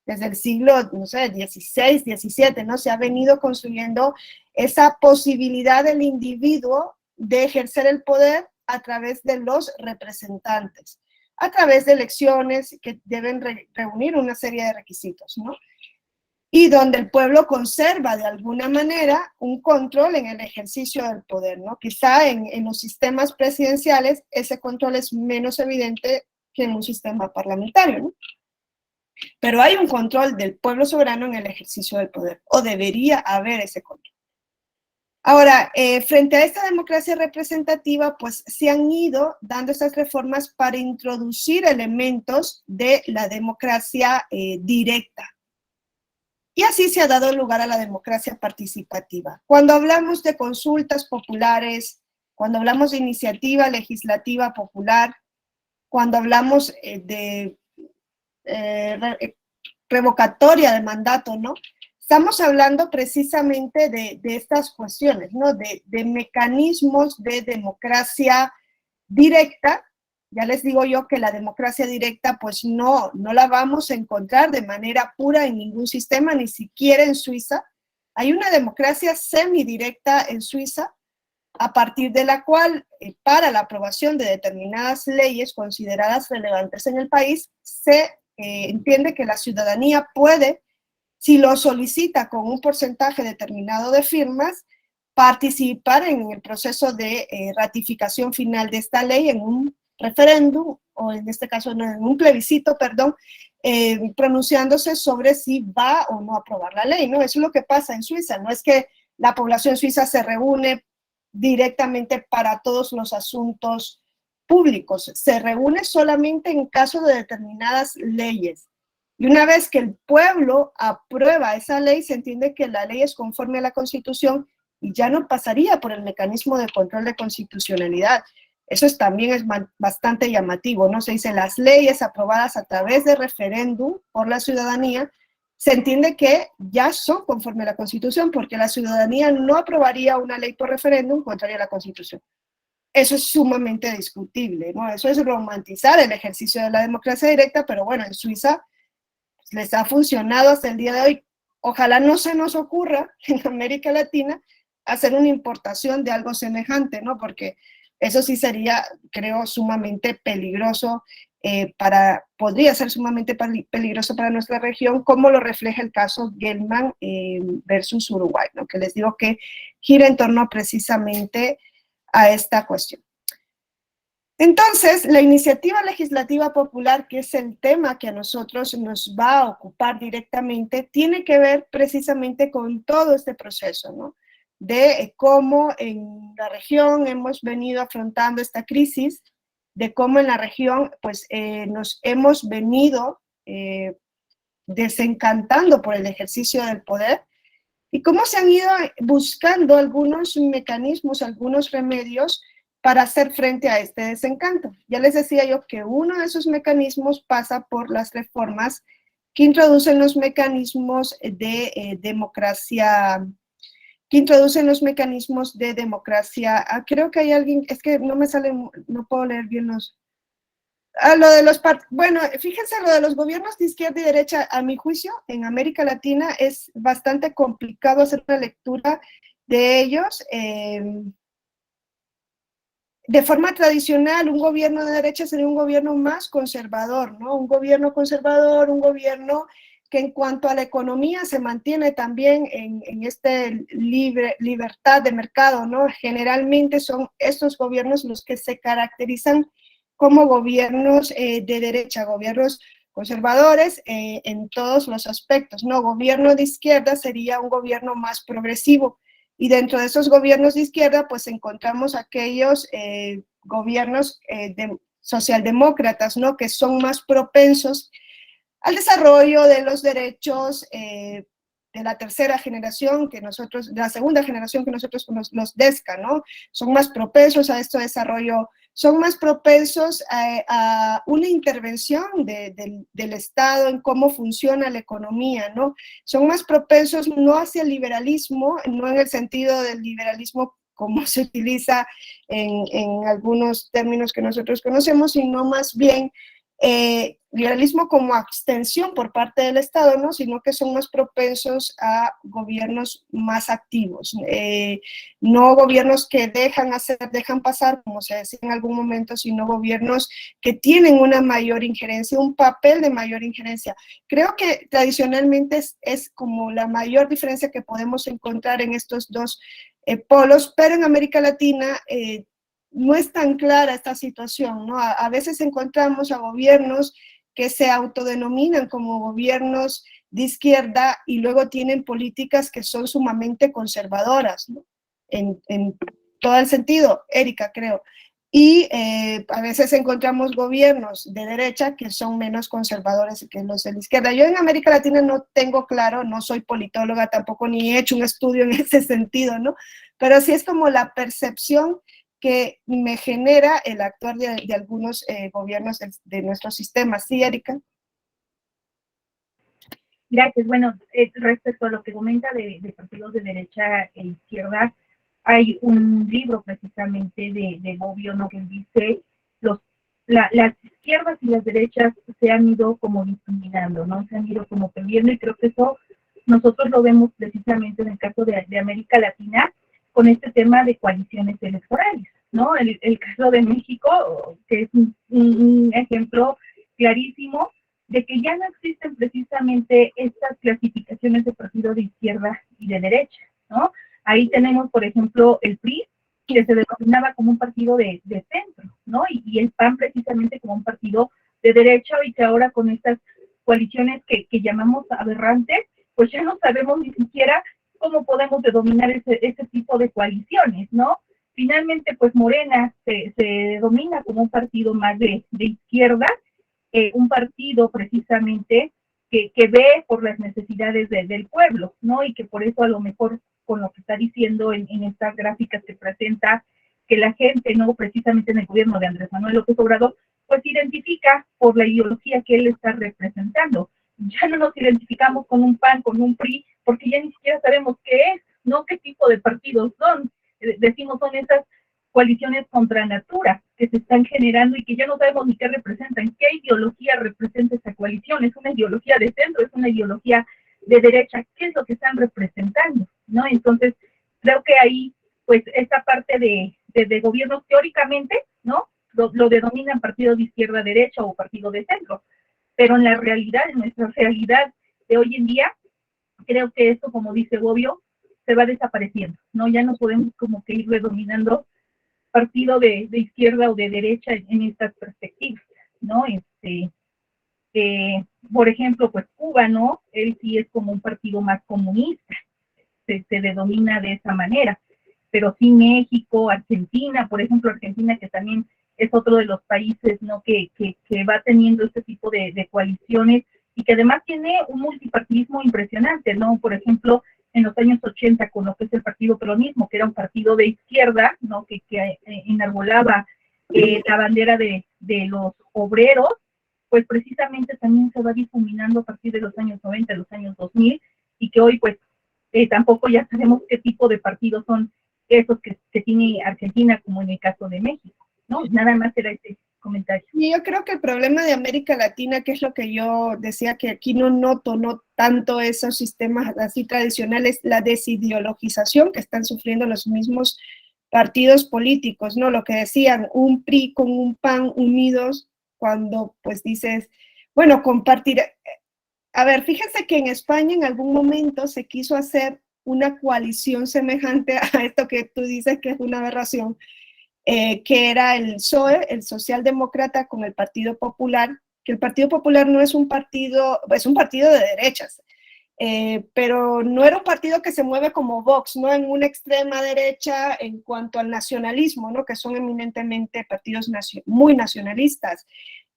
el siglo, no sé, XVI, XVII, ¿no? Se ha venido construyendo esa posibilidad del individuo de ejercer el poder a través de los representantes, a través de elecciones que deben reunir una serie de requisitos, ¿no? Y donde el pueblo conserva de alguna manera un control en el ejercicio del poder, ¿no? Quizá en los sistemas presidenciales ese control es menos evidente que en un sistema parlamentario, ¿no? Pero hay un control del pueblo soberano en el ejercicio del poder, o debería haber ese control. Ahora, frente a esta democracia representativa, pues se han ido dando estas reformas para introducir elementos de la democracia directa. Y así se ha dado lugar a la democracia participativa. Cuando hablamos de consultas populares, cuando hablamos de iniciativa legislativa popular, cuando hablamos de revocatoria de mandato, ¿no? Estamos hablando precisamente de estas cuestiones, ¿no? De mecanismos de democracia directa. Ya les digo yo que la democracia directa pues no la vamos a encontrar de manera pura en ningún sistema, ni siquiera en Suiza. Hay una democracia semidirecta en Suiza, a partir de la cual, para la aprobación de determinadas leyes consideradas relevantes en el país, se entiende que la ciudadanía puede, si lo solicita con un porcentaje determinado de firmas, participar en el proceso de ratificación final de esta ley en un referéndum, o en este caso en un plebiscito, perdón, pronunciándose sobre si va o no a aprobar la ley, ¿no? Eso es lo que pasa en Suiza, no es que la población suiza se reúne directamente para todos los asuntos públicos, se reúne solamente en caso de determinadas leyes. Y una vez que el pueblo aprueba esa ley, se entiende que la ley es conforme a la Constitución y ya no pasaría por el mecanismo de control de constitucionalidad. Eso también es bastante llamativo, ¿no? Se dice las leyes aprobadas a través de referéndum por la ciudadanía, se entiende que ya son conforme a la Constitución, porque la ciudadanía no aprobaría una ley por referéndum contraria a la Constitución. Eso es sumamente discutible, ¿no? Eso es romantizar el ejercicio de la democracia directa, pero bueno, en Suiza les ha funcionado hasta el día de hoy. Ojalá no se nos ocurra en América Latina hacer una importación de algo semejante, ¿no? Porque eso sí sería, creo, sumamente peligroso podría ser sumamente peligroso para nuestra región, como lo refleja el caso Gelman versus Uruguay, ¿no? Que les digo que gira en torno precisamente a esta cuestión. Entonces, la iniciativa legislativa popular, que es el tema que a nosotros nos va a ocupar directamente, tiene que ver precisamente con todo este proceso, ¿no? De cómo en la región hemos venido afrontando esta crisis, de cómo en la región pues nos hemos venido desencantando por el ejercicio del poder y cómo se han ido buscando algunos mecanismos, algunos remedios para hacer frente a este desencanto. Ya les decía yo que uno de esos mecanismos pasa por las reformas que introducen los mecanismos de democracia, creo que hay alguien, es que no me sale, no puedo leer bien los, bueno, fíjense, lo de los gobiernos de izquierda y derecha, a mi juicio, en América Latina es bastante complicado hacer una lectura de ellos. De forma tradicional, un gobierno de derecha sería un gobierno más conservador, ¿no? Un gobierno conservador, un gobierno que en cuanto a la economía se mantiene también en este libertad de mercado, ¿no? Generalmente son estos gobiernos los que se caracterizan como gobiernos de derecha, gobiernos conservadores en todos los aspectos, ¿no? Gobierno de izquierda sería un gobierno más progresivo. Y dentro de esos gobiernos de izquierda, pues encontramos aquellos gobiernos socialdemócratas, ¿no? Que son más propensos al desarrollo de los derechos de la tercera generación, de la segunda generación que nosotros los DESCA, ¿no? Son más propensos a este desarrollo, son más propensos a una intervención del Estado en cómo funciona la economía, ¿no? Son más propensos no hacia el liberalismo, no en el sentido del liberalismo como se utiliza en algunos términos que nosotros conocemos, sino más bien liberalismo como abstención por parte del Estado, ¿no? Sino que son más propensos a gobiernos más activos, no gobiernos que dejan pasar, como se decía en algún momento, sino gobiernos que tienen una mayor injerencia, un papel de mayor injerencia. Creo que tradicionalmente es como la mayor diferencia que podemos encontrar en estos dos polos, pero en América Latina no es tan clara esta situación, ¿no? A veces encontramos a gobiernos que se autodenominan como gobiernos de izquierda y luego tienen políticas que son sumamente conservadoras, ¿no? En todo el sentido, Erika, creo. Y a veces encontramos gobiernos de derecha que son menos conservadores que los de la izquierda. Yo en América Latina no tengo claro, no soy politóloga tampoco, ni he hecho un estudio en ese sentido, ¿no? Pero sí es como la percepción que me genera el actuar de algunos gobiernos de nuestro sistema. ¿Sí, Erika? Gracias. Bueno, respecto a lo que comenta de partidos de derecha e izquierda, hay un libro precisamente de Bobbio, ¿no? Que dice las izquierdas y las derechas se han ido como difuminando, ¿no? Se han ido como perdiendo, y creo que eso nosotros lo vemos precisamente en el caso de América Latina con este tema de coaliciones electorales, ¿no? El caso de México, que es un ejemplo clarísimo de que ya no existen precisamente estas clasificaciones de partido de izquierda y de derecha, ¿no? Ahí tenemos, por ejemplo, el PRI, que se denominaba como un partido de centro, ¿no? Y el PAN precisamente como un partido de derecha, y que ahora con estas coaliciones que llamamos aberrantes, pues ya no sabemos ni siquiera cómo podemos denominar ese tipo de coaliciones, ¿no? Finalmente, pues Morena se denomina como un partido más de izquierda, un partido precisamente que ve por las necesidades del pueblo, ¿no? Y que por eso a lo mejor con lo que está diciendo en estas gráficas que presenta, que la gente, ¿no? Precisamente en el gobierno de Andrés Manuel López Obrador, pues identifica por la ideología que él está representando. Ya no nos identificamos con un PAN, con un PRI, porque ya ni siquiera sabemos qué es, ¿no? ¿Qué tipo de partidos son? Decimos, son esas coaliciones contra natura que se están generando y que ya no sabemos ni qué representan, qué ideología representa esa coalición. ¿Es una ideología de centro? ¿Es una ideología de derecha? ¿Qué es lo que están representando? ¿No? Entonces, creo que ahí, pues, esta parte de gobiernos teóricamente, ¿no? lo denominan partido de izquierda-derecha o partido de centro, pero en la realidad, en nuestra realidad de hoy en día, creo que esto, como dice Bobbio, se va desapareciendo, ¿no? Ya no podemos como que ir redominando partido de izquierda o de derecha en estas perspectivas, ¿no? Por ejemplo, pues Cuba, ¿no? Él sí es como un partido más comunista, se denomina de esa manera, pero sí México, Argentina, por ejemplo, Argentina que también es otro de los países, ¿no? Que va teniendo este tipo de coaliciones y que además tiene un multipartidismo impresionante, ¿no? Por ejemplo, en los años 80 con lo que es el partido peronismo, que era un partido de izquierda, ¿no? Que enarbolaba la bandera de los obreros, pues precisamente también se va difuminando a partir de los años 90, los años 2000, y que hoy pues tampoco ya sabemos qué tipo de partidos son esos que tiene Argentina, como en el caso de México, ¿no? Nada más era este comentario. Y yo creo que el problema de América Latina, que es lo que yo decía, que aquí no noto no tanto esos sistemas así tradicionales, la desideologización que están sufriendo los mismos partidos políticos, ¿no? Lo que decían, un PRI con un PAN unidos, cuando pues dices, bueno, compartir. A ver, fíjense que en España en algún momento se quiso hacer una coalición semejante a esto que tú dices que es una aberración, que era el PSOE, el Socialdemócrata, con el Partido Popular, que el Partido Popular no es un partido, es un partido de derechas, pero no era un partido que se mueve como Vox, ¿no? En una extrema derecha en cuanto al nacionalismo, ¿no? Que son eminentemente partidos muy nacionalistas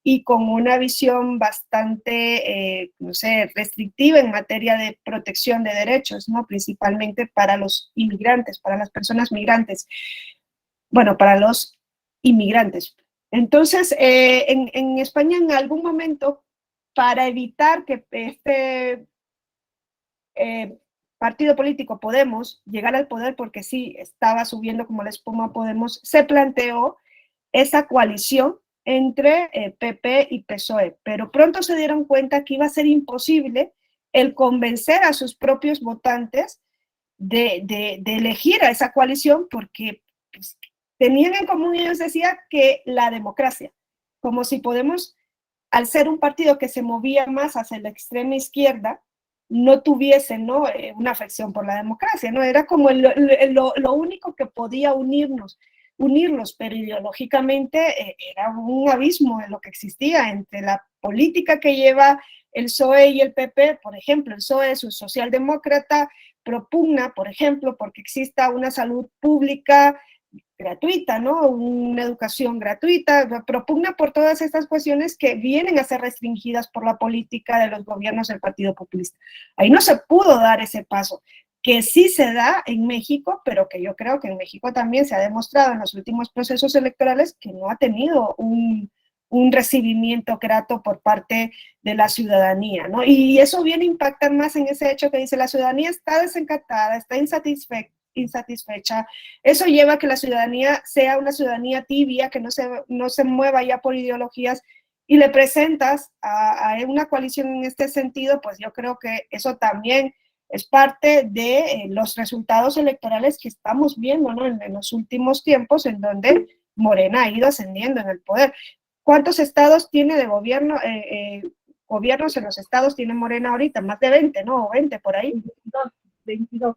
y con una visión bastante, no sé, restrictiva en materia de protección de derechos, ¿no? Principalmente para los inmigrantes, para las personas migrantes. Bueno, para los inmigrantes. Entonces, en España en algún momento, para evitar que este partido político Podemos llegara al poder, porque sí, estaba subiendo como la espuma Podemos, se planteó esa coalición entre PP y PSOE, pero pronto se dieron cuenta que iba a ser imposible el convencer a sus propios votantes de elegir a esa coalición, porque pues, tenían en común, ellos decían, que la democracia, como si Podemos, al ser un partido que se movía más hacia la extrema izquierda, no tuviese, ¿no? Una afección por la democracia, ¿no? Era como lo único que podía unirlos, pero ideológicamente era un abismo en lo que existía entre la política que lleva el PSOE y el PP. Por ejemplo, el PSOE es un socialdemócrata, propugna, por ejemplo, porque exista una salud pública gratuita, ¿no? Una educación gratuita, propugna por todas estas cuestiones que vienen a ser restringidas por la política de los gobiernos del Partido Populista. Ahí no se pudo dar ese paso, que sí se da en México, pero que yo creo que en México también se ha demostrado en los últimos procesos electorales que no ha tenido un recibimiento grato por parte de la ciudadanía, ¿no? Y eso viene a impactar más en ese hecho que dice la ciudadanía está desencantada, está insatisfecha. Eso lleva a que la ciudadanía sea una ciudadanía tibia, que no se mueva ya por ideologías, y le presentas a una coalición en este sentido, pues yo creo que eso también es parte de los resultados electorales que estamos viendo, ¿no? En los últimos tiempos, en donde Morena ha ido ascendiendo en el poder. ¿Cuántos estados tiene de gobierno? Gobiernos en los estados tiene Morena ahorita, más de 20, ¿no? 20 por ahí. 22.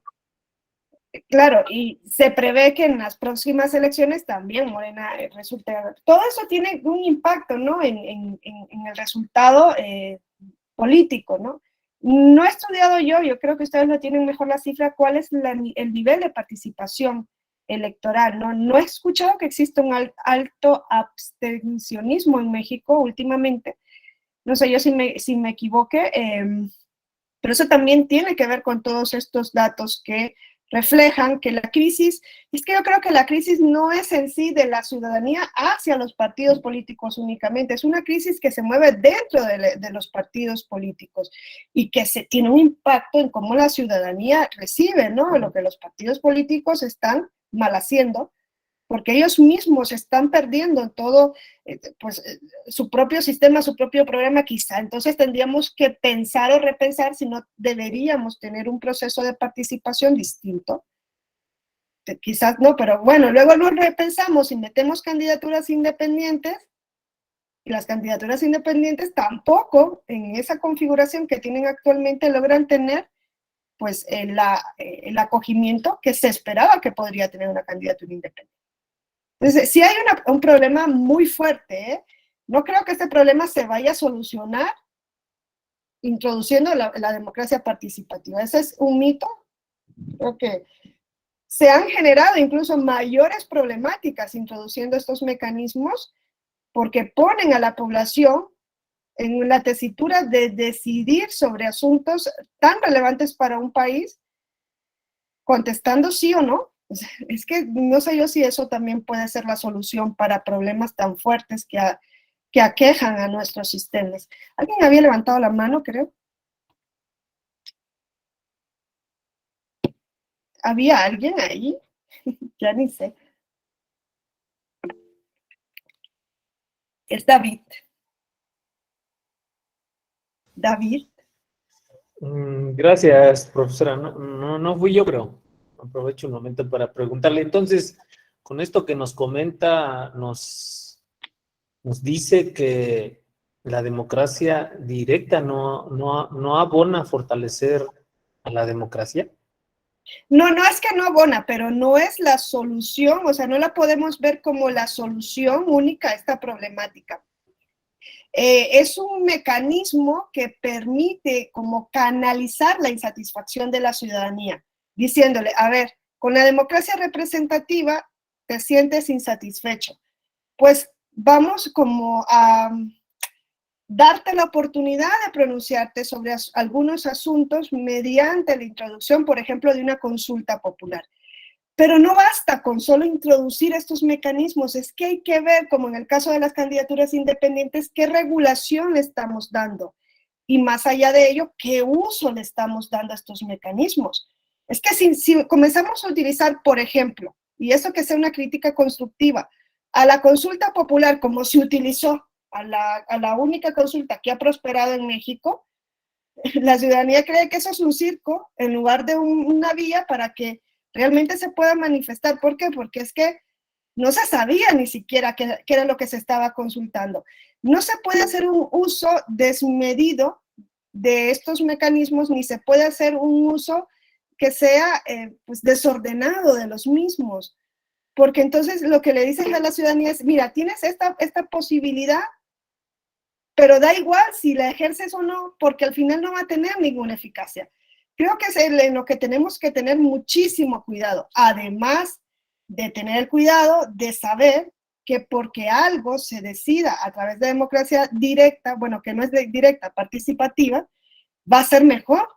Claro, y se prevé que en las próximas elecciones también Morena resulte. Todo eso tiene un impacto, ¿no? En el resultado político, ¿no? No he estudiado yo creo que ustedes lo tienen mejor la cifra, cuál es el nivel de participación electoral, ¿no? No he escuchado que exista un alto abstencionismo en México últimamente. No sé yo si me equivoqué, pero eso también tiene que ver con todos estos datos que reflejan que la crisis, es que yo creo que la crisis no es en sí de la ciudadanía hacia los partidos políticos únicamente, es una crisis que se mueve dentro de los partidos políticos y que tiene un impacto en cómo la ciudadanía recibe, ¿no? Lo que los partidos políticos están mal haciendo, porque ellos mismos están perdiendo todo, pues, su propio sistema, su propio programa quizá. Entonces tendríamos que pensar o repensar si no deberíamos tener un proceso de participación distinto. quizás no, pero bueno, luego lo repensamos y metemos candidaturas independientes, y las candidaturas independientes tampoco, en esa configuración que tienen actualmente, logran tener pues el acogimiento que se esperaba que podría tener una candidatura independiente. Entonces, sí hay un problema muy fuerte, ¿eh? No creo que este problema se vaya a solucionar introduciendo la democracia participativa. Ese es un mito. Creo que se han generado incluso mayores problemáticas introduciendo estos mecanismos porque ponen a la población en la tesitura de decidir sobre asuntos tan relevantes para un país, contestando sí o no. Es que no sé yo si eso también puede ser la solución para problemas tan fuertes que aquejan a nuestros sistemas. Alguien había levantado la mano, creo. ¿Había alguien ahí? Ya ni sé. Es David. David. Gracias, profesora. No fui yo, pero aprovecho un momento para preguntarle. Entonces, con esto que nos comenta, nos dice que la democracia directa no abona a fortalecer a la democracia. No, no es que no abona, pero no es la solución, o sea, no la podemos ver como la solución única a esta problemática. Es un mecanismo que permite como canalizar la insatisfacción de la ciudadanía, diciéndole, a ver, con la democracia representativa te sientes insatisfecho, pues vamos como a darte la oportunidad de pronunciarte sobre algunos asuntos mediante la introducción, por ejemplo, de una consulta popular. Pero no basta con solo introducir estos mecanismos, es que hay que ver, como en el caso de las candidaturas independientes, qué regulación le estamos dando y más allá de ello, qué uso le estamos dando a estos mecanismos. Es que si comenzamos a utilizar, por ejemplo, y eso que sea una crítica constructiva, a la consulta popular como se utilizó, a la única consulta que ha prosperado en México, la ciudadanía cree que eso es un circo en lugar de una vía para que realmente se pueda manifestar. ¿Por qué? Porque es que no se sabía ni siquiera qué era lo que se estaba consultando. No se puede hacer un uso desmedido de estos mecanismos, ni se puede hacer un uso que sea pues desordenado de los mismos. Porque entonces lo que le dicen a la ciudadanía es, mira, tienes esta posibilidad, pero da igual si la ejerces o no, porque al final no va a tener ninguna eficacia. Creo que es en lo que tenemos que tener muchísimo cuidado, además de tener el cuidado de saber que porque algo se decida a través de democracia directa, bueno, que no es directa, participativa, va a ser mejor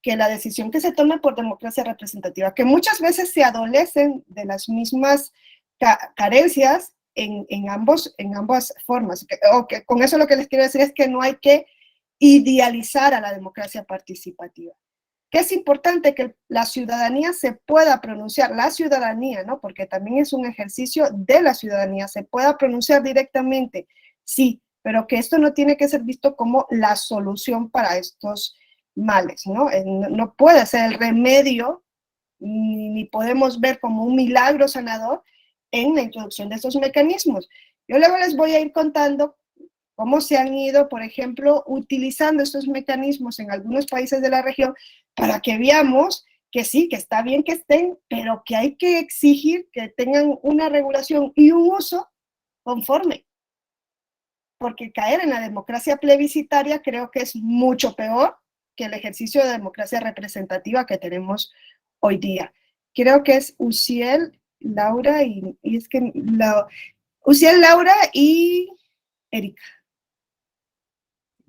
que la decisión que se tome por democracia representativa, que muchas veces se adolecen de las mismas carencias en ambas formas. Con eso lo que les quiero decir es que no hay que idealizar a la democracia participativa. Que es importante que la ciudadanía se pueda pronunciar, la ciudadanía, ¿no? Porque también es un ejercicio de la ciudadanía, se pueda pronunciar directamente, sí, pero que esto no tiene que ser visto como la solución para estos males, ¿no? No puede ser el remedio, ni podemos ver como un milagro sanador en la introducción de estos mecanismos. Yo luego les voy a ir contando cómo se han ido, por ejemplo, utilizando estos mecanismos en algunos países de la región para que veamos que sí, que está bien que estén, pero que hay que exigir que tengan una regulación y un uso conforme. Porque caer en la democracia plebiscitaria creo que es mucho peor que el ejercicio de democracia representativa que tenemos hoy día. Creo que es Uciel, Laura y es que Uciel, Laura y Erika.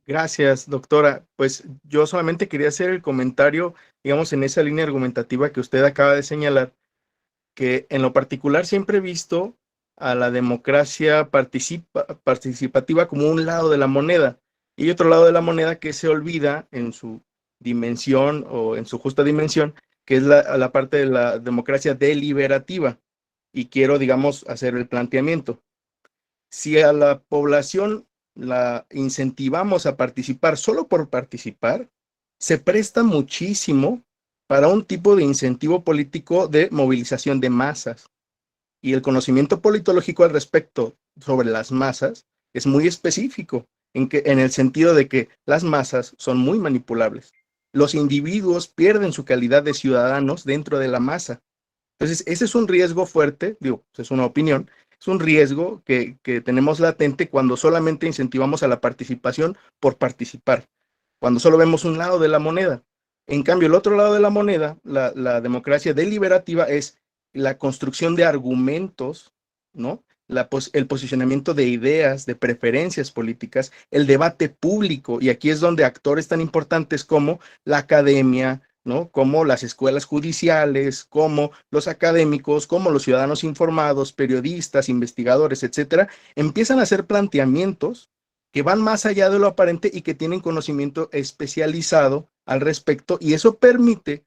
Gracias, doctora. Pues yo solamente quería hacer el comentario, digamos, en esa línea argumentativa que usted acaba de señalar, que en lo particular siempre he visto a la democracia participativa como un lado de la moneda y otro lado de la moneda que se olvida en su dimensión o en su justa dimensión, que es la parte de la democracia deliberativa. Y quiero, digamos, hacer el planteamiento. Si a la población la incentivamos a participar solo por participar, se presta muchísimo para un tipo de incentivo político de movilización de masas. Y el conocimiento politológico al respecto sobre las masas es muy específico, en el sentido de que las masas son muy manipulables. Los individuos pierden su calidad de ciudadanos dentro de la masa. Entonces, ese es un riesgo fuerte, digo, es una opinión, es un riesgo que tenemos latente cuando solamente incentivamos a la participación por participar, cuando solo vemos un lado de la moneda. En cambio, el otro lado de la moneda, la democracia deliberativa, es la construcción de argumentos, ¿no? El posicionamiento de ideas, de preferencias políticas, el debate público, y aquí es donde actores tan importantes como la academia, ¿no? Como las escuelas judiciales, como los académicos, como los ciudadanos informados, periodistas, investigadores, etcétera, empiezan a hacer planteamientos que van más allá de lo aparente y que tienen conocimiento especializado al respecto, y eso permite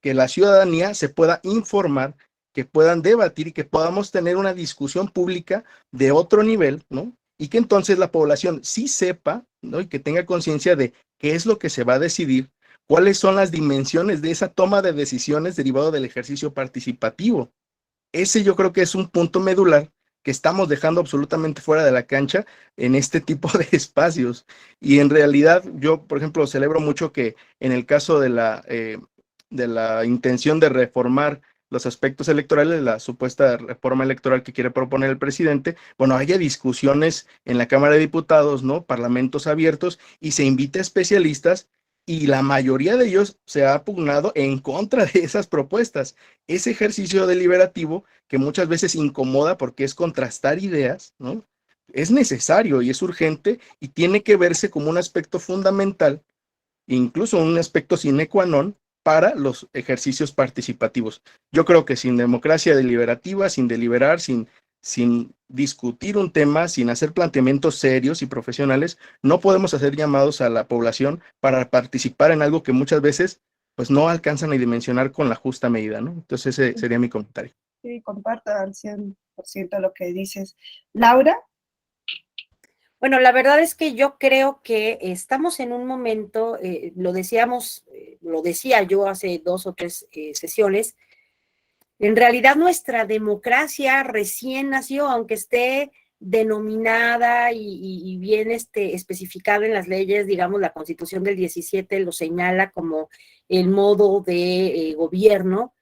que la ciudadanía se pueda informar, que puedan debatir y que podamos tener una discusión pública de otro nivel, ¿no? Y que entonces la población sí sepa, ¿no? Y que tenga conciencia de qué es lo que se va a decidir, cuáles son las dimensiones de esa toma de decisiones derivado del ejercicio participativo. Ese yo creo que es un punto medular que estamos dejando absolutamente fuera de la cancha en este tipo de espacios. Y en realidad yo, por ejemplo, celebro mucho que en el caso de la intención de reformar los aspectos electorales, la supuesta reforma electoral que quiere proponer el presidente, bueno, haya discusiones en la Cámara de Diputados, ¿no? Parlamentos abiertos, y se invite a especialistas, y la mayoría de ellos se ha pugnado en contra de esas propuestas. Ese ejercicio deliberativo que muchas veces incomoda porque es contrastar ideas, ¿no? Es necesario y es urgente y tiene que verse como un aspecto fundamental, incluso un aspecto sine qua non para los ejercicios participativos. Yo creo que sin democracia deliberativa, sin deliberar, sin discutir un tema, sin hacer planteamientos serios y profesionales, no podemos hacer llamados a la población para participar en algo que muchas veces pues no alcanzan a dimensionar con la justa medida, ¿no? Entonces ese sería mi comentario. Sí, comparto al 100% lo que dices. Laura. Bueno, la verdad es que yo creo que estamos en un momento, lo decía yo hace 2 o 3 sesiones, en realidad nuestra democracia recién nació, aunque esté denominada y bien especificada en las leyes, digamos, la Constitución del 17 lo señala como el modo de gobierno.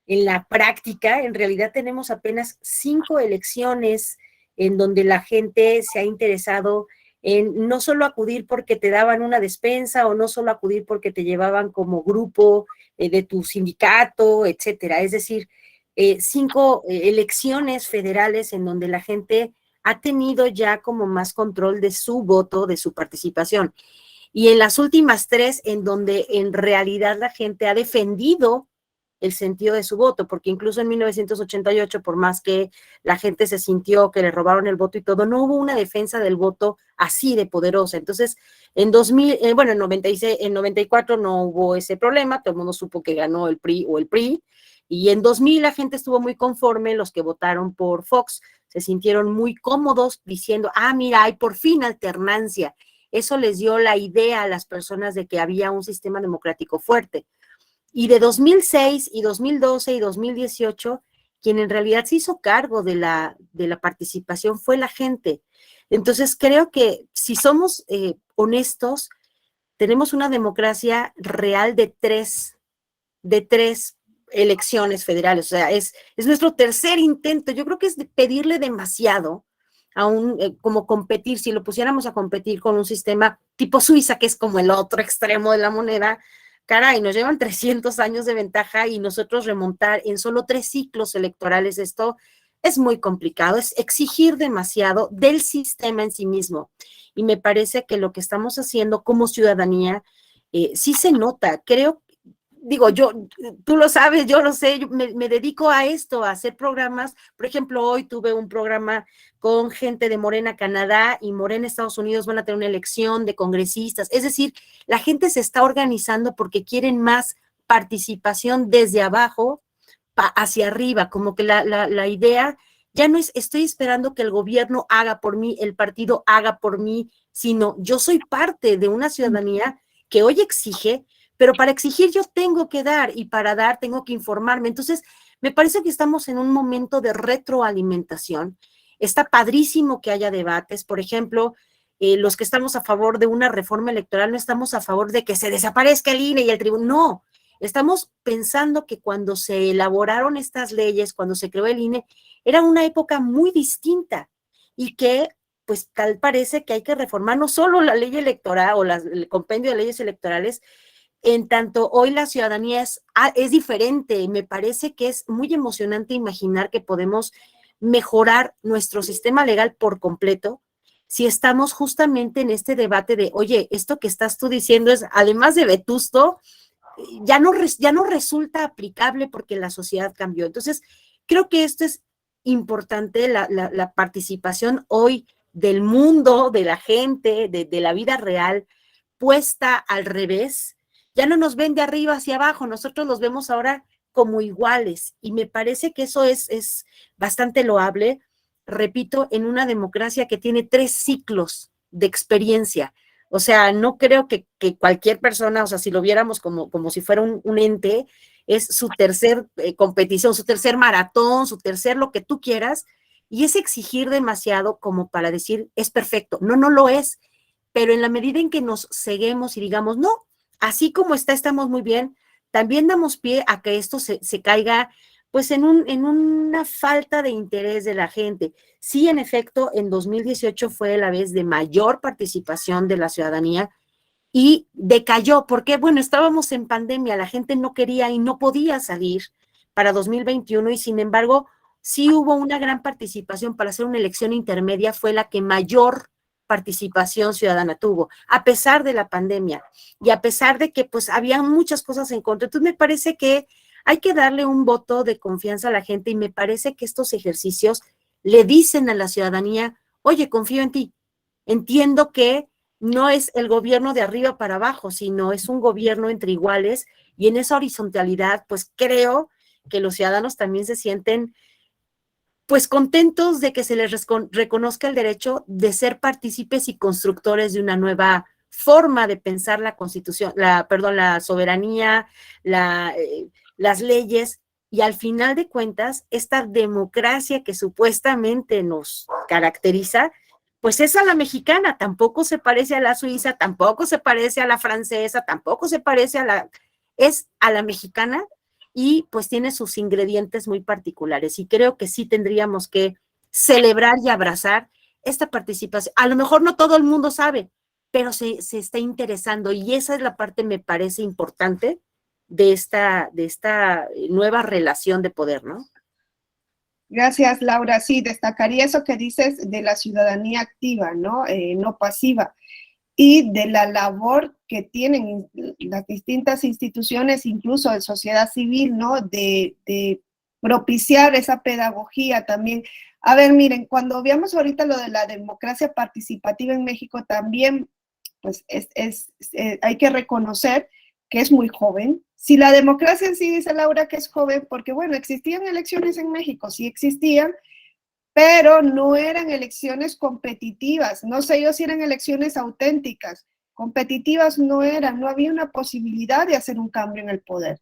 En la práctica, en realidad tenemos apenas 5 elecciones en donde la gente se ha interesado en no solo acudir porque te daban una despensa o no solo acudir porque te llevaban como grupo de tu sindicato, etcétera. Es decir, 5 elecciones federales en donde la gente ha tenido ya como más control de su voto, de su participación. Y en las últimas 3 en donde en realidad la gente ha defendido el sentido de su voto, porque incluso en 1988, por más que la gente se sintió que le robaron el voto y todo, no hubo una defensa del voto así de poderosa. Entonces, en 2000, bueno, en 96, en 94 no hubo ese problema, todo el mundo supo que ganó el PRI o el PRI, y en 2000 la gente estuvo muy conforme, los que votaron por Fox se sintieron muy cómodos diciendo, mira, hay por fin alternancia. Eso les dio la idea a las personas de que había un sistema democrático fuerte. Y de 2006 y 2012 y 2018, quien en realidad se hizo cargo de la participación fue la gente. Entonces creo que si somos honestos, tenemos una democracia real de tres elecciones federales. O sea, es nuestro tercer intento. Yo creo que es pedirle demasiado a como competir, si lo pusiéramos a competir con un sistema tipo Suiza, que es como el otro extremo de la moneda. Caray, nos llevan 300 años de ventaja y nosotros remontar en solo 3 ciclos electorales, esto es muy complicado, es exigir demasiado del sistema en sí mismo. Y me parece que lo que estamos haciendo como ciudadanía sí se nota. Creo, digo, tú lo sabes, yo lo sé, yo me dedico a esto, a hacer programas. Por ejemplo, hoy tuve un programa con gente de Morena, Canadá, y Morena, Estados Unidos van a tener una elección de congresistas. Es decir, la gente se está organizando porque quieren más participación desde abajo hacia arriba, como que la idea ya no es estoy esperando que el gobierno haga por mí, el partido haga por mí, sino yo soy parte de una ciudadanía que hoy exige, pero para exigir yo tengo que dar y para dar tengo que informarme. Entonces, me parece que estamos en un momento de retroalimentación. Está padrísimo que haya debates. Por ejemplo, los que estamos a favor de una reforma electoral no estamos a favor de que se desaparezca el INE y el tribunal. No, estamos pensando que cuando se elaboraron estas leyes, cuando se creó el INE, era una época muy distinta y que pues tal parece que hay que reformar no solo la ley electoral o el compendio de leyes electorales, en tanto hoy la ciudadanía es diferente. Me parece que es muy emocionante imaginar que podemos mejorar nuestro sistema legal por completo si estamos justamente en este debate de, oye, esto que estás tú diciendo es, además de vetusto, ya no resulta aplicable porque la sociedad cambió. Entonces, creo que esto es importante, la participación hoy del mundo, de la gente, de la vida real, puesta al revés. Ya no nos ven de arriba hacia abajo, nosotros los vemos ahora como iguales, y me parece que eso es bastante loable, repito, en una democracia que tiene 3 ciclos de experiencia. O sea, no creo que cualquier persona, o sea, si lo viéramos como si fuera un ente, es su tercer competición, su tercer maratón, su tercer lo que tú quieras, y es exigir demasiado como para decir, es perfecto. No, no lo es, pero en la medida en que nos ceguemos y digamos, no, así como está, estamos muy bien, también damos pie a que esto se caiga pues en una falta de interés de la gente. Sí, en efecto, en 2018 fue la vez de mayor participación de la ciudadanía y decayó, porque bueno, estábamos en pandemia, la gente no quería y no podía salir para 2021 y sin embargo, sí hubo una gran participación para hacer una elección intermedia, fue la que mayor participación ciudadana tuvo, a pesar de la pandemia y a pesar de que pues había muchas cosas en contra. Entonces me parece que hay que darle un voto de confianza a la gente y me parece que estos ejercicios le dicen a la ciudadanía, oye, confío en ti, entiendo que no es el gobierno de arriba para abajo, sino es un gobierno entre iguales y en esa horizontalidad, pues creo que los ciudadanos también se sienten pues contentos de que se les reconozca el derecho de ser partícipes y constructores de una nueva forma de pensar la constitución, la soberanía, las leyes, y al final de cuentas, esta democracia que supuestamente nos caracteriza, pues es a la mexicana, tampoco se parece a la suiza, tampoco se parece a la francesa, tampoco se parece es a la mexicana, y pues tiene sus ingredientes muy particulares y creo que sí tendríamos que celebrar y abrazar esta participación. A lo mejor no todo el mundo sabe, pero se está interesando y esa es la parte, me parece importante de esta nueva relación de poder, ¿no? Gracias, Laura. Sí, destacaría eso que dices de la ciudadanía activa, ¿no? No pasiva, y de la labor que tienen las distintas instituciones, incluso de sociedad civil, ¿no? De propiciar esa pedagogía también. A ver, miren, cuando veamos ahorita lo de la democracia participativa en México, también, pues, hay que reconocer que es muy joven. Si la democracia en sí, dice Laura, que es joven, porque, bueno, existían elecciones en México, sí existían, pero no eran elecciones competitivas, no sé yo si eran elecciones auténticas, competitivas no eran, no había una posibilidad de hacer un cambio en el poder.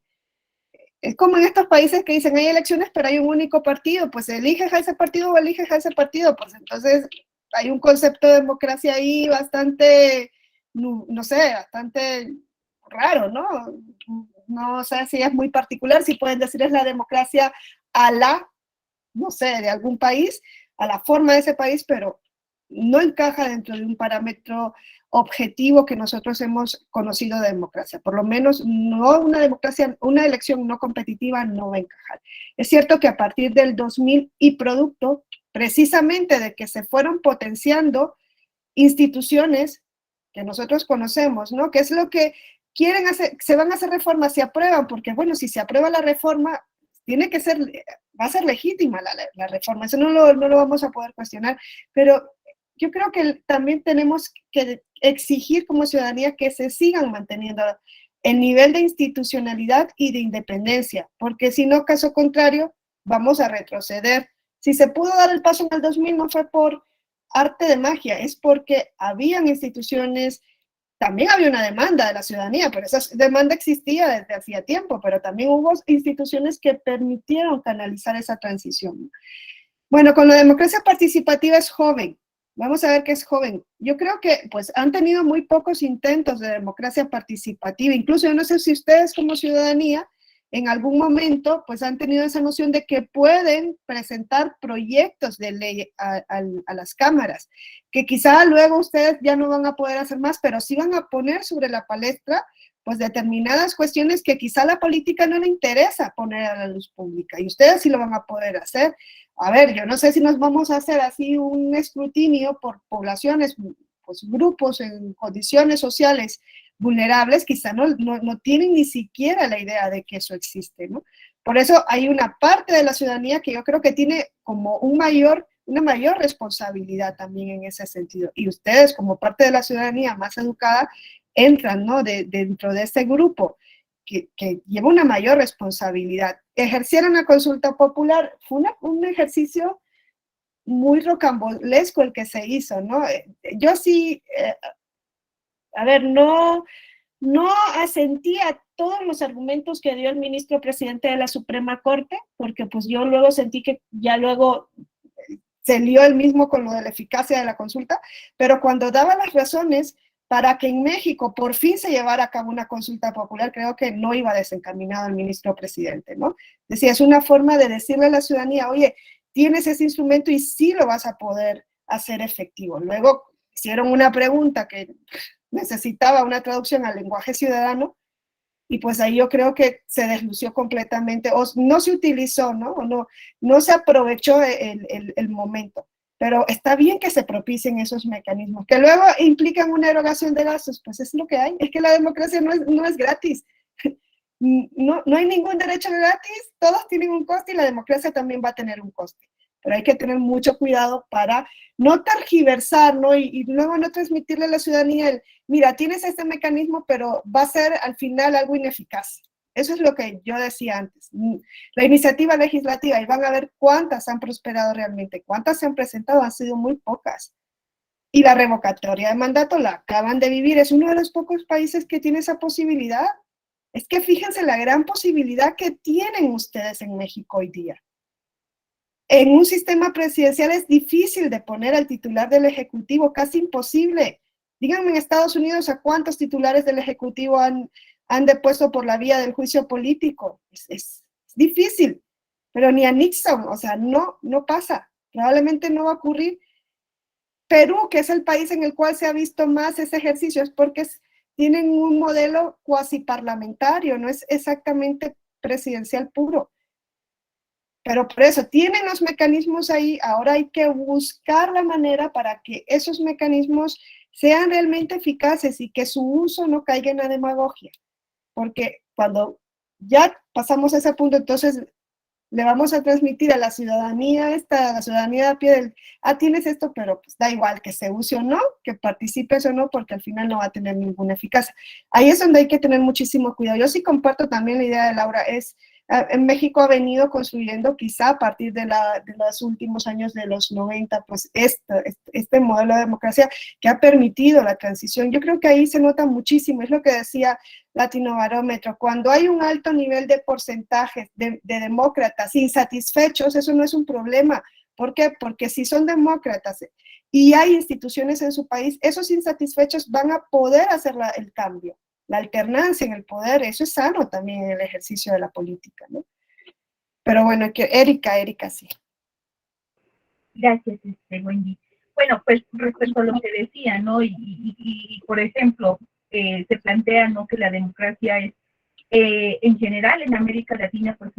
Es como en estos países que dicen, hay elecciones, pero hay un único partido, pues eliges a ese partido o eliges a ese partido, pues entonces hay un concepto de democracia ahí bastante, no sé, bastante raro, ¿no? No sé si es muy particular, si pueden decir es la democracia a la, no sé, de algún país, a la forma de ese país, pero no encaja dentro de un parámetro objetivo que nosotros hemos conocido de democracia. Por lo menos no una democracia, una elección no competitiva no va a encajar. Es cierto que a partir del 2000 y producto, precisamente de que se fueron potenciando instituciones que nosotros conocemos, ¿no? Que es lo que quieren hacer, se van a hacer reformas, se aprueban, porque bueno, si se aprueba la reforma, tiene que ser, va a ser legítima la reforma, eso no lo vamos a poder cuestionar, pero yo creo que también tenemos que exigir como ciudadanía que se sigan manteniendo el nivel de institucionalidad y de independencia, porque si no, caso contrario, vamos a retroceder. Si se pudo dar el paso en el 2000, no fue por arte de magia, es porque habían instituciones también había una demanda de la ciudadanía, pero esa demanda existía desde hacía tiempo, pero también hubo instituciones que permitieron canalizar esa transición. Bueno, con la democracia participativa es joven. Vamos a ver qué es joven. Yo creo que pues han tenido muy pocos intentos de democracia participativa. Incluso yo no sé si ustedes como ciudadanía en algún momento pues han tenido esa noción de que pueden presentar proyectos de ley a las cámaras, que quizá luego ustedes ya no van a poder hacer más, pero sí van a poner sobre la palestra pues determinadas cuestiones que quizá a la política no le interesa poner a la luz pública, y ustedes sí lo van a poder hacer. A ver, yo no sé si nos vamos a hacer así un escrutinio por poblaciones, pues grupos en condiciones sociales vulnerables, quizá no tienen ni siquiera la idea de que eso existe, ¿no? Por eso hay una parte de la ciudadanía que yo creo que tiene como una mayor responsabilidad también en ese sentido. Y ustedes, como parte de la ciudadanía más educada, entran, ¿no? Dentro de ese grupo que lleva una mayor responsabilidad. Ejercieron la consulta popular, fue un ejercicio muy rocambolesco el que se hizo, ¿no? Yo sí, a ver, no asentía todos los argumentos que dio el ministro presidente de la Suprema Corte, porque pues yo luego sentí que ya luego se lió él mismo con lo de la eficacia de la consulta, pero cuando daba las razones para que en México por fin se llevara a cabo una consulta popular, creo que no iba desencaminado el ministro presidente, ¿no? Decía, es una forma de decirle a la ciudadanía, oye, tienes ese instrumento y sí lo vas a poder hacer efectivo. Luego hicieron una pregunta que necesitaba una traducción al lenguaje ciudadano, y pues ahí yo creo que se deslució completamente, o no se utilizó, ¿no? O no se aprovechó el momento. Pero está bien que se propicien esos mecanismos, que luego implican una erogación de gastos, pues es lo que hay. Es que la democracia no es gratis. No hay ningún derecho gratis, todos tienen un coste y la democracia también va a tener un coste. Pero hay que tener mucho cuidado para no tergiversar, ¿no? Y luego no transmitirle a la ciudadanía mira, tienes este mecanismo, pero va a ser al final algo ineficaz. Eso es lo que yo decía antes. La iniciativa legislativa, y van a ver cuántas han prosperado realmente, cuántas se han presentado, han sido muy pocas. Y la revocatoria de mandato la acaban de vivir, es uno de los pocos países que tiene esa posibilidad. Es que fíjense la gran posibilidad que tienen ustedes en México hoy día. En un sistema presidencial es difícil de poner al titular del Ejecutivo, casi imposible. Díganme en Estados Unidos a cuántos titulares del Ejecutivo han depuesto por la vía del juicio político. Es difícil, pero ni a Nixon, o sea, no pasa. Probablemente no va a ocurrir. Perú, que es el país en el cual se ha visto más ese ejercicio, es porque tienen un modelo cuasi parlamentario, no es exactamente presidencial puro. Pero por eso, tienen los mecanismos ahí, ahora hay que buscar la manera para que esos mecanismos sean realmente eficaces y que su uso no caiga en la demagogia. Porque cuando ya pasamos a ese punto, entonces le vamos a transmitir a la ciudadanía a la ciudadanía a pie tienes esto, pero pues da igual que se use o no, que participes o no, porque al final no va a tener ninguna eficacia. Ahí es donde hay que tener muchísimo cuidado. Yo sí comparto también la idea de Laura, en México ha venido construyendo quizá a partir de los últimos años de los 90, pues este modelo de democracia que ha permitido la transición. Yo creo que ahí se nota muchísimo, es lo que decía Latinobarómetro, cuando hay un alto nivel de porcentajes de demócratas insatisfechos, eso no es un problema. ¿Por qué? Porque si son demócratas y hay instituciones en su país, esos insatisfechos van a poder hacer el cambio. La alternancia en el poder, eso es sano también en el ejercicio de la política, ¿no? Pero bueno, Erika, sí. Gracias, Wendy. Bueno, pues respecto a lo que decía, ¿no? Y por ejemplo, se plantea, ¿no? Que la democracia es, en general en América Latina, pues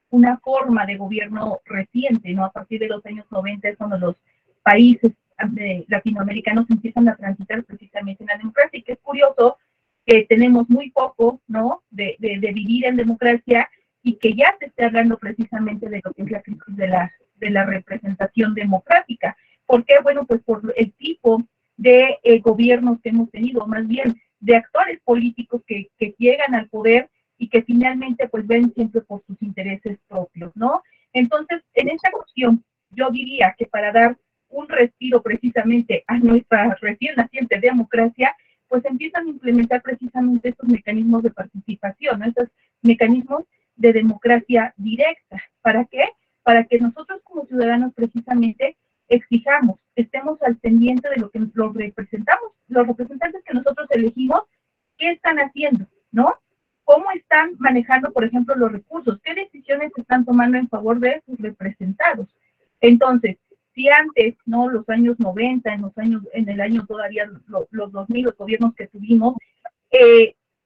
una forma de gobierno reciente, ¿no? A partir de los años 90 es cuando los países latinoamericanos empiezan a transitar precisamente en la democracia, y que es curioso que tenemos muy poco, ¿no? De vivir en democracia, y que ya se esté hablando precisamente de lo que es la crisis de la representación democrática. ¿Por qué? Bueno, pues por el tipo de gobiernos que hemos tenido, más bien de actores políticos que llegan al poder y que finalmente pues ven siempre por sus intereses propios, ¿no? Entonces, en esta cuestión, yo diría que para dar un respiro precisamente a nuestra recién naciente democracia, pues empiezan a implementar precisamente estos mecanismos de participación, ¿no? Estos mecanismos de democracia directa. ¿Para qué? Para que nosotros como ciudadanos precisamente exijamos, estemos al pendiente de lo que los representantes que nosotros elegimos, qué están haciendo, ¿no? ¿Cómo están manejando, por ejemplo, los recursos? ¿Qué decisiones están tomando en favor de sus representados? Entonces, si antes, ¿no? Los años 90, en el año todavía los 2000, los gobiernos que tuvimos,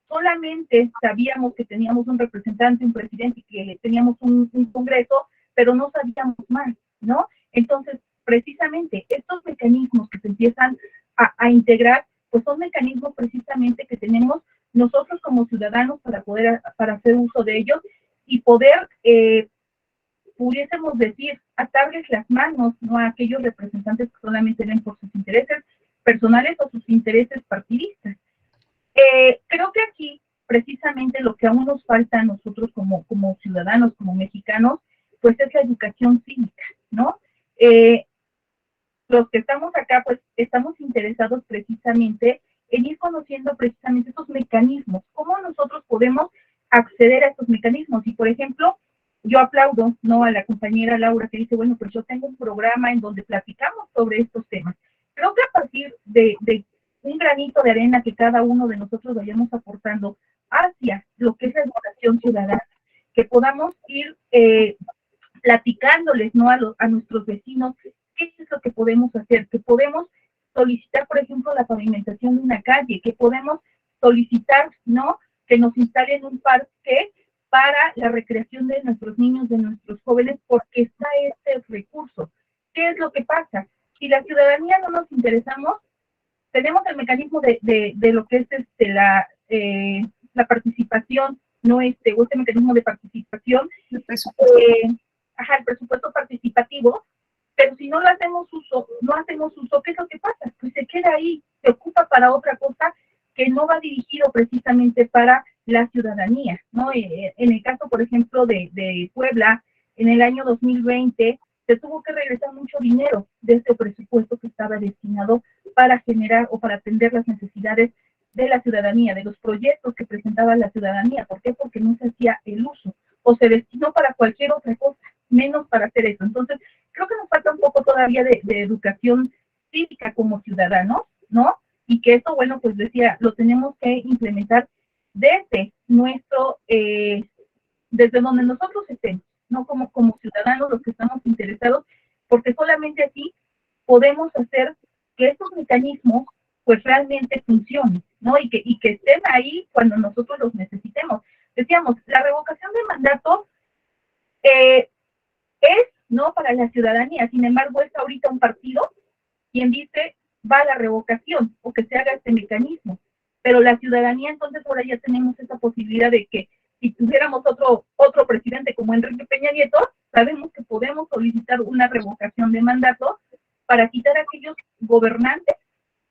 solamente sabíamos que teníamos un representante, un presidente, y que teníamos un congreso, pero no sabíamos más, ¿no? Entonces, precisamente, estos mecanismos que se empiezan a integrar, pues son mecanismos precisamente que tenemos nosotros como ciudadanos para hacer uso de ellos y poder, pudiésemos decir, atarles las manos, ¿no? A aquellos representantes que solamente ven por sus intereses personales o sus intereses partidistas. Creo que aquí, precisamente, lo que aún nos falta a nosotros como ciudadanos, como mexicanos, pues es la educación cívica, ¿no? Los que estamos acá, pues estamos interesados precisamente en ir conociendo precisamente esos mecanismos, cómo nosotros podemos acceder a estos mecanismos. Y, por ejemplo, yo aplaudo, ¿no? A la compañera Laura que dice, bueno, pues yo tengo un programa en donde platicamos sobre estos temas. Creo que a partir de un granito de arena que cada uno de nosotros vayamos aportando hacia lo que es la educación ciudadana, que podamos ir platicándoles, ¿no? A nuestros vecinos, qué es lo que podemos hacer, que podemos solicitar, por ejemplo, la pavimentación de una calle, que podemos solicitar, ¿no? Que nos instalen un parque para la recreación de nuestros niños, de nuestros jóvenes, porque está este recurso. ¿Qué es lo que pasa? Si la ciudadanía no nos interesamos, tenemos el mecanismo de lo que es la participación, no o este mecanismo de participación, El presupuesto. el presupuesto participativo, pero si no lo hacemos uso, ¿qué es lo que pasa? Pues se queda ahí, se ocupa para otra cosa que no va dirigido precisamente para la ciudadanía, ¿no? En el caso, por ejemplo, de Puebla, en el año 2020, se tuvo que regresar mucho dinero de este presupuesto que estaba destinado para generar o para atender las necesidades de la ciudadanía, de los proyectos que presentaba la ciudadanía. ¿Por qué? Porque no se hacía el uso o se destinó para cualquier otra cosa, menos para hacer eso. Entonces, creo que nos falta un poco todavía de educación cívica como ciudadanos, ¿no? Y que eso, bueno, pues decía, lo tenemos que implementar desde desde donde nosotros estemos, ¿no? Como ciudadanos, los que estamos interesados, porque solamente así podemos hacer que estos mecanismos pues realmente funcionen, ¿no? Y que estén ahí cuando nosotros los necesitemos. Decíamos, la revocación de mandato es, ¿no? Para la ciudadanía, sin embargo, es ahorita un partido quien dice va a la revocación o que se haga este mecanismo. Pero la ciudadanía, entonces, ahora ya tenemos esa posibilidad de que si tuviéramos otro presidente como Enrique Peña Nieto, sabemos que podemos solicitar una revocación de mandato para quitar a aquellos gobernantes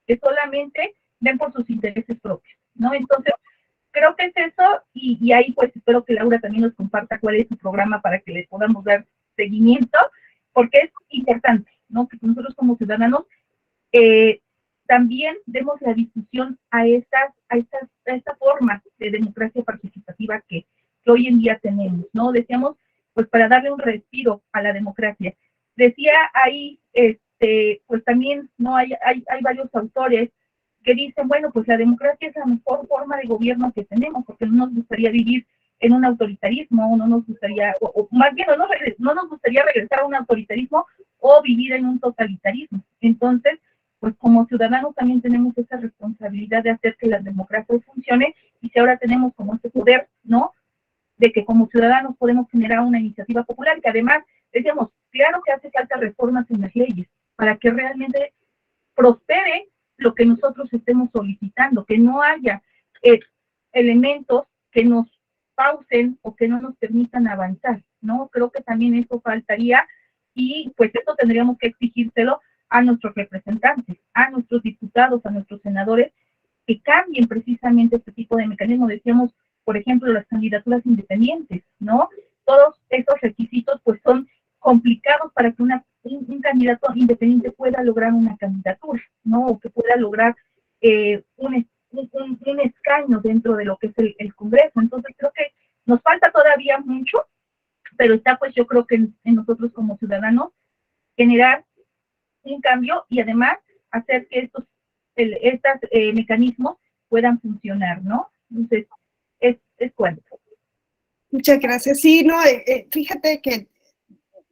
que solamente ven por sus intereses propios, ¿no? Entonces, creo que es eso, y ahí pues espero que Laura también nos comparta cuál es su programa para que le podamos dar seguimiento, porque es importante, ¿no? Que nosotros como ciudadanos también demos la discusión a esta forma de democracia participativa que hoy en día tenemos, ¿no? Decíamos, pues para darle un respiro a la democracia. Decía ahí, pues también, ¿no? Hay varios autores que dicen, bueno, pues la democracia es la mejor forma de gobierno que tenemos, porque no nos gustaría vivir en un autoritarismo, no nos gustaría, o más bien no nos gustaría regresar a un autoritarismo o vivir en un totalitarismo. Entonces, pues como ciudadanos también tenemos esa responsabilidad de hacer que la democracia funcione, y si ahora tenemos como ese poder, ¿no? De que como ciudadanos podemos generar una iniciativa popular, que además, decíamos, claro que hace falta reformas en las leyes para que realmente prospere lo que nosotros estemos solicitando, que no haya elementos que nos pausen o que no nos permitan avanzar, ¿no? Creo que también eso faltaría, y pues eso tendríamos que exigírselo a nuestros representantes, a nuestros diputados, a nuestros senadores, que cambien precisamente este tipo de mecanismos. Decíamos, por ejemplo, las candidaturas independientes, ¿no? Todos esos requisitos pues son complicados para que un candidato independiente pueda lograr una candidatura, ¿no? O que pueda lograr un escaño dentro de lo que es el Congreso. Entonces creo que nos falta todavía mucho, pero está pues yo creo que en nosotros como ciudadanos generar un cambio y además hacer que estos mecanismos puedan funcionar, ¿no? Entonces, es cuento. Muchas gracias. Sí, no, fíjate que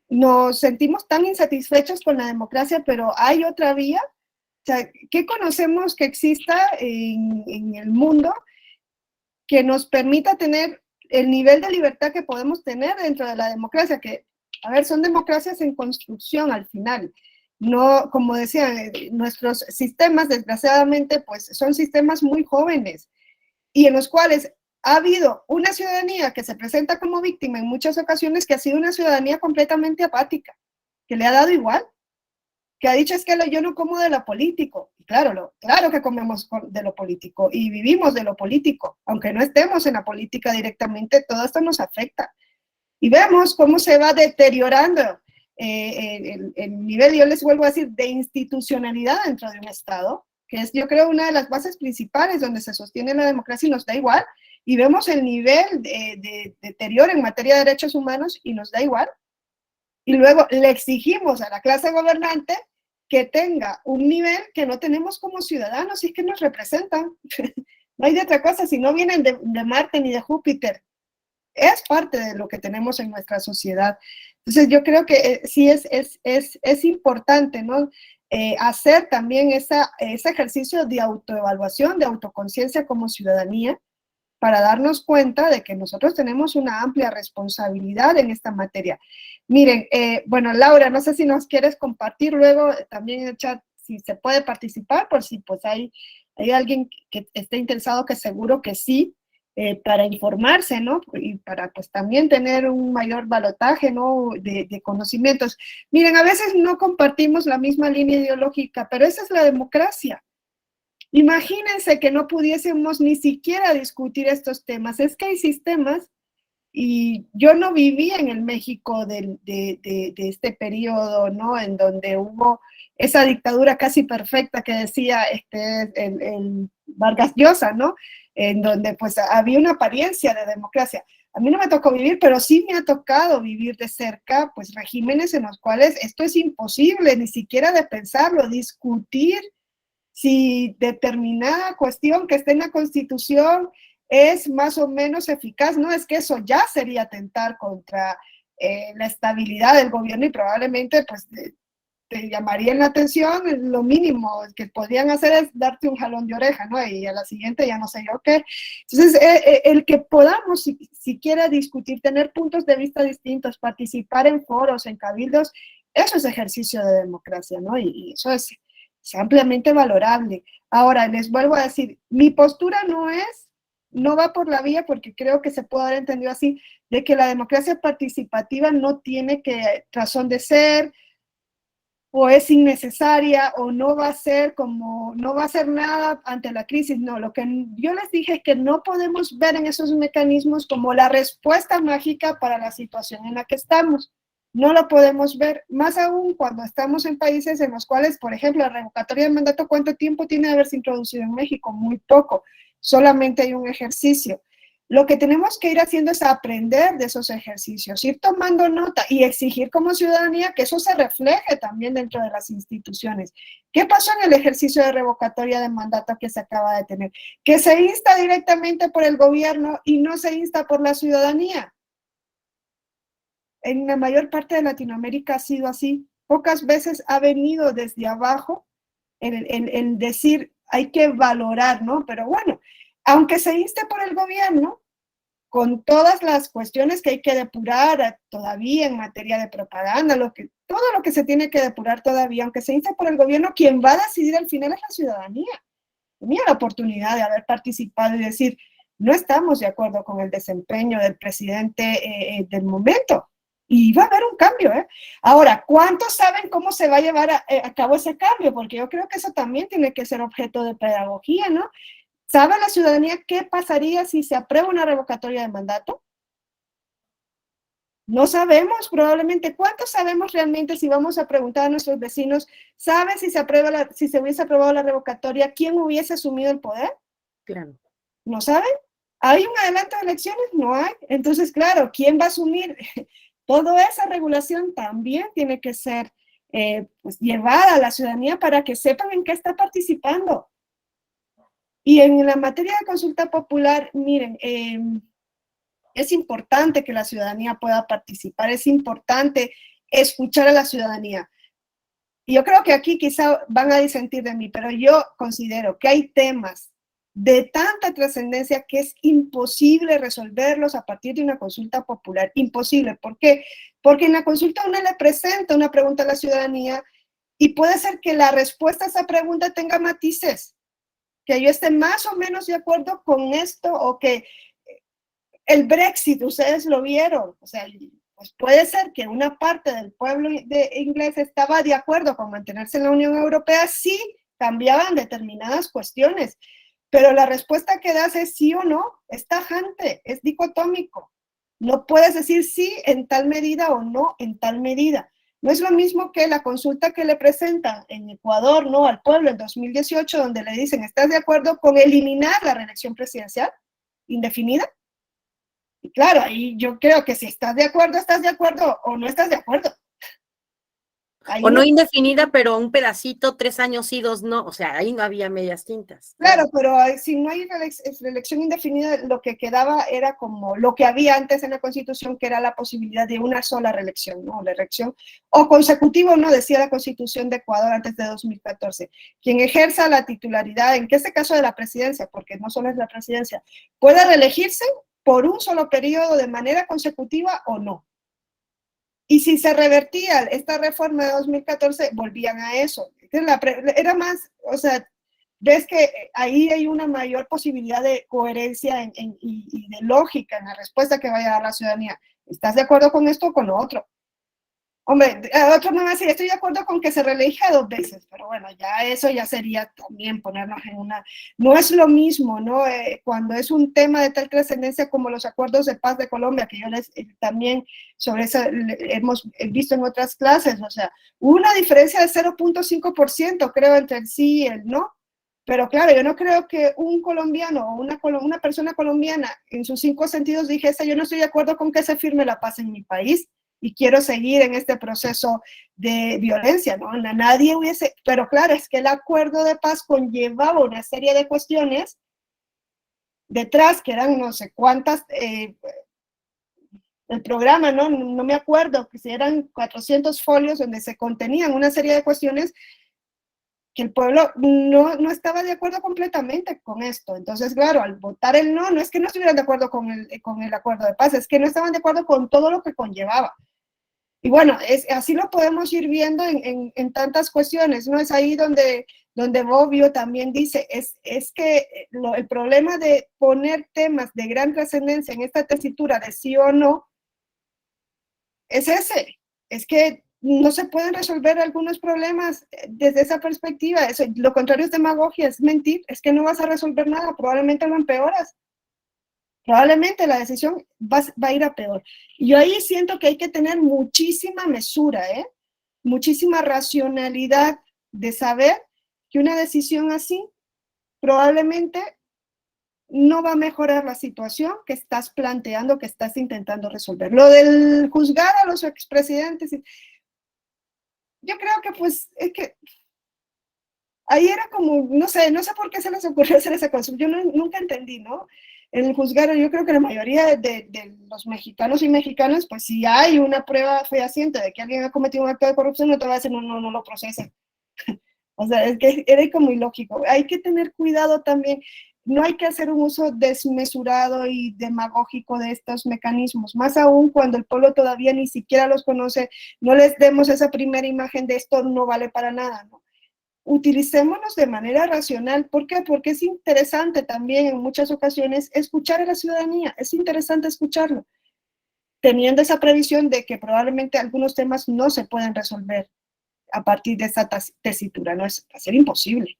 nos sentimos tan insatisfechos con la democracia, pero hay otra vía. O sea, ¿qué conocemos que exista en el mundo que nos permita tener el nivel de libertad que podemos tener dentro de la democracia? Que, a ver, son democracias en construcción al final. No, como decían, nuestros sistemas, desgraciadamente, pues son sistemas muy jóvenes y en los cuales ha habido una ciudadanía que se presenta como víctima en muchas ocasiones, que ha sido una ciudadanía completamente apática, que le ha dado igual, que ha dicho es que yo no como de lo político. Y claro que comemos de lo político y vivimos de lo político, aunque no estemos en la política directamente, todo esto nos afecta. Y vemos cómo se va deteriorando el nivel, yo les vuelvo a decir, de institucionalidad dentro de un Estado, que es, yo creo, una de las bases principales donde se sostiene la democracia y nos da igual. Y vemos el nivel de deterioro en materia de derechos humanos y nos da igual. Y luego le exigimos a la clase gobernante que tenga un nivel que no tenemos como ciudadanos y que nos representan. No hay de otra cosa, si no vienen de Marte ni de Júpiter. Es parte de lo que tenemos en nuestra sociedad. Entonces yo creo que sí es importante, ¿no? Hacer también ese ejercicio de autoevaluación, de autoconciencia como ciudadanía, para darnos cuenta de que nosotros tenemos una amplia responsabilidad en esta materia. Miren, bueno, Laura, no sé si nos quieres compartir luego también en el chat si se puede participar, por si pues hay alguien que esté interesado, que seguro que sí, para informarse, ¿no? Y para pues también tener un mayor balotaje, ¿no? De conocimientos. Miren, a veces no compartimos la misma línea ideológica, pero esa es la democracia. Imagínense que no pudiésemos ni siquiera discutir estos temas. Es que hay sistemas, y yo no viví en el México de este periodo, ¿no? En donde hubo esa dictadura casi perfecta que decía el Vargas Llosa, ¿no? En donde pues había una apariencia de democracia. A mí no me tocó vivir, pero sí me ha tocado vivir de cerca, pues regímenes en los cuales esto es imposible, ni siquiera de pensarlo, discutir si determinada cuestión que esté en la Constitución es más o menos eficaz. No, es que eso ya sería atentar contra la estabilidad del gobierno y probablemente pues te llamarían la atención. Lo mínimo que podrían hacer es darte un jalón de oreja, ¿no? Y a la siguiente ya no sé yo qué. Entonces, el que podamos siquiera discutir, tener puntos de vista distintos, participar en foros, en cabildos, eso es ejercicio de democracia, ¿no? Y eso es ampliamente valorable. Ahora, les vuelvo a decir, mi postura no va por la vía, porque creo que se puede haber entendido así, de que la democracia participativa no tiene razón de ser, o es innecesaria, o no va a ser nada ante la crisis. No, lo que yo les dije es que no podemos ver en esos mecanismos como la respuesta mágica para la situación en la que estamos. No lo podemos ver, más aún cuando estamos en países en los cuales, por ejemplo, la revocatoria de mandato, ¿cuánto tiempo tiene de haberse introducido en México? Muy poco, solamente hay un ejercicio. Lo que tenemos que ir haciendo es aprender de esos ejercicios, ir tomando nota y exigir como ciudadanía que eso se refleje también dentro de las instituciones. ¿Qué pasó en el ejercicio de revocatoria de mandato que se acaba de tener? Que se insta directamente por el gobierno y no se insta por la ciudadanía. En la mayor parte de Latinoamérica ha sido así. Pocas veces ha venido desde abajo el decir hay que valorar, ¿no? Pero bueno, aunque se inste por el gobierno, con todas las cuestiones que hay que depurar todavía en materia de propaganda, todo lo que se tiene que depurar todavía, aunque se inste por el gobierno, quien va a decidir al final es la ciudadanía. Tenía la oportunidad de haber participado y decir, no estamos de acuerdo con el desempeño del presidente del momento. Y va a haber un cambio, ¿eh? Ahora, ¿cuántos saben cómo se va a llevar a cabo ese cambio? Porque yo creo que eso también tiene que ser objeto de pedagogía, ¿no? ¿Sabe la ciudadanía qué pasaría si se aprueba una revocatoria de mandato? No sabemos probablemente. ¿Cuántos sabemos realmente si vamos a preguntar a nuestros vecinos, ¿sabe si se hubiese aprobado la revocatoria, quién hubiese asumido el poder? Claro. ¿No saben? ¿Hay un adelanto de elecciones? No hay. Entonces, claro, ¿quién va a asumir? Toda esa regulación también tiene que ser pues, llevada a la ciudadanía para que sepan en qué está participando. Y en la materia de consulta popular, miren, es importante que la ciudadanía pueda participar, es importante escuchar a la ciudadanía. Y yo creo que aquí quizá van a disentir de mí, pero yo considero que hay temas de tanta trascendencia que es imposible resolverlos a partir de una consulta popular. Imposible. ¿Por qué? Porque en la consulta uno le presenta una pregunta a la ciudadanía y puede ser que la respuesta a esa pregunta tenga matices, que yo esté más o menos de acuerdo con esto, o que el Brexit, ustedes lo vieron, o sea, pues puede ser que una parte del pueblo inglés estaba de acuerdo con mantenerse en la Unión Europea si cambiaban determinadas cuestiones, pero la respuesta que das es sí o no, es tajante, es dicotómico. No puedes decir sí en tal medida o no en tal medida. No es lo mismo que la consulta que le presentan en Ecuador, ¿no?, al pueblo en 2018, donde le dicen, ¿estás de acuerdo con eliminar la reelección presidencial indefinida? Y claro, ahí yo creo que si estás de acuerdo o no estás de acuerdo. Ahí O no indefinida, pero un pedacito, 3 años sí, 2 no. O sea, ahí no había medias tintas. Claro, pero si no hay reelección indefinida, lo que quedaba era como lo que había antes en la Constitución, que era la posibilidad de una sola reelección, ¿no? La reelección, o consecutivo, ¿no? Decía la Constitución de Ecuador antes de 2014. Quien ejerza la titularidad, en este caso de la presidencia, porque no solo es la presidencia, puede reelegirse por un solo periodo de manera consecutiva o no. Y si se revertía esta reforma de 2014, volvían a eso. Era más, o sea, ves que ahí hay una mayor posibilidad de coherencia y de lógica en la respuesta que vaya a dar la ciudadanía. ¿Estás de acuerdo con esto o con lo otro? Hombre, otro me va a decir, estoy de acuerdo con que se reelija 2 veces, pero bueno, ya eso ya sería también ponernos en una... No es lo mismo, ¿no? Cuando es un tema de tal trascendencia como los acuerdos de paz de Colombia, que yo les también sobre eso hemos visto en otras clases, o sea, una diferencia de 0.5%, creo, entre el sí y el no. Pero claro, yo no creo que un colombiano o una persona colombiana en sus 5 sentidos dijese, yo no estoy de acuerdo con que se firme la paz en mi país y quiero seguir en este proceso de violencia, ¿no? Nadie hubiese, pero claro, es que el acuerdo de paz conllevaba una serie de cuestiones detrás, que eran no sé cuántas, el programa, ¿no? No me acuerdo, que si eran 400 folios donde se contenían una serie de cuestiones que el pueblo no estaba de acuerdo completamente con esto. Entonces, claro, al votar el no, no es que no estuvieran de acuerdo con el acuerdo de paz, es que no estaban de acuerdo con todo lo que conllevaba. Y bueno, así lo podemos ir viendo en tantas cuestiones, ¿no? Es ahí donde Bobbio también dice, es que el problema de poner temas de gran trascendencia en esta tesitura de sí o no, es ese, es que no se pueden resolver algunos problemas desde esa perspectiva. Eso, lo contrario es demagogia, es mentir, es que no vas a resolver nada, probablemente lo empeoras. Probablemente la decisión va a ir a peor. Y yo ahí siento que hay que tener muchísima mesura, muchísima racionalidad de saber que una decisión así probablemente no va a mejorar la situación que estás planteando, que estás intentando resolver. Lo del juzgar a los expresidentes, yo creo que pues es que ahí era como, no sé por qué se les ocurrió hacer esa consulta, yo nunca entendí, ¿no? En el juzgado, yo creo que la mayoría de los mexicanos y mexicanas, pues si hay una prueba fehaciente de que alguien ha cometido un acto de corrupción, no te va a decir, no lo procesen. O sea, es que era como ilógico. Hay que tener cuidado también, no hay que hacer un uso desmesurado y demagógico de estos mecanismos, más aún cuando el pueblo todavía ni siquiera los conoce, no les demos esa primera imagen de esto no vale para nada, ¿no? Utilicémonos de manera racional. ¿Por qué? Porque es interesante también en muchas ocasiones escuchar a la ciudadanía, es interesante escucharlo, teniendo esa previsión de que probablemente algunos temas no se pueden resolver a partir de esa tesitura, no es, va a ser imposible.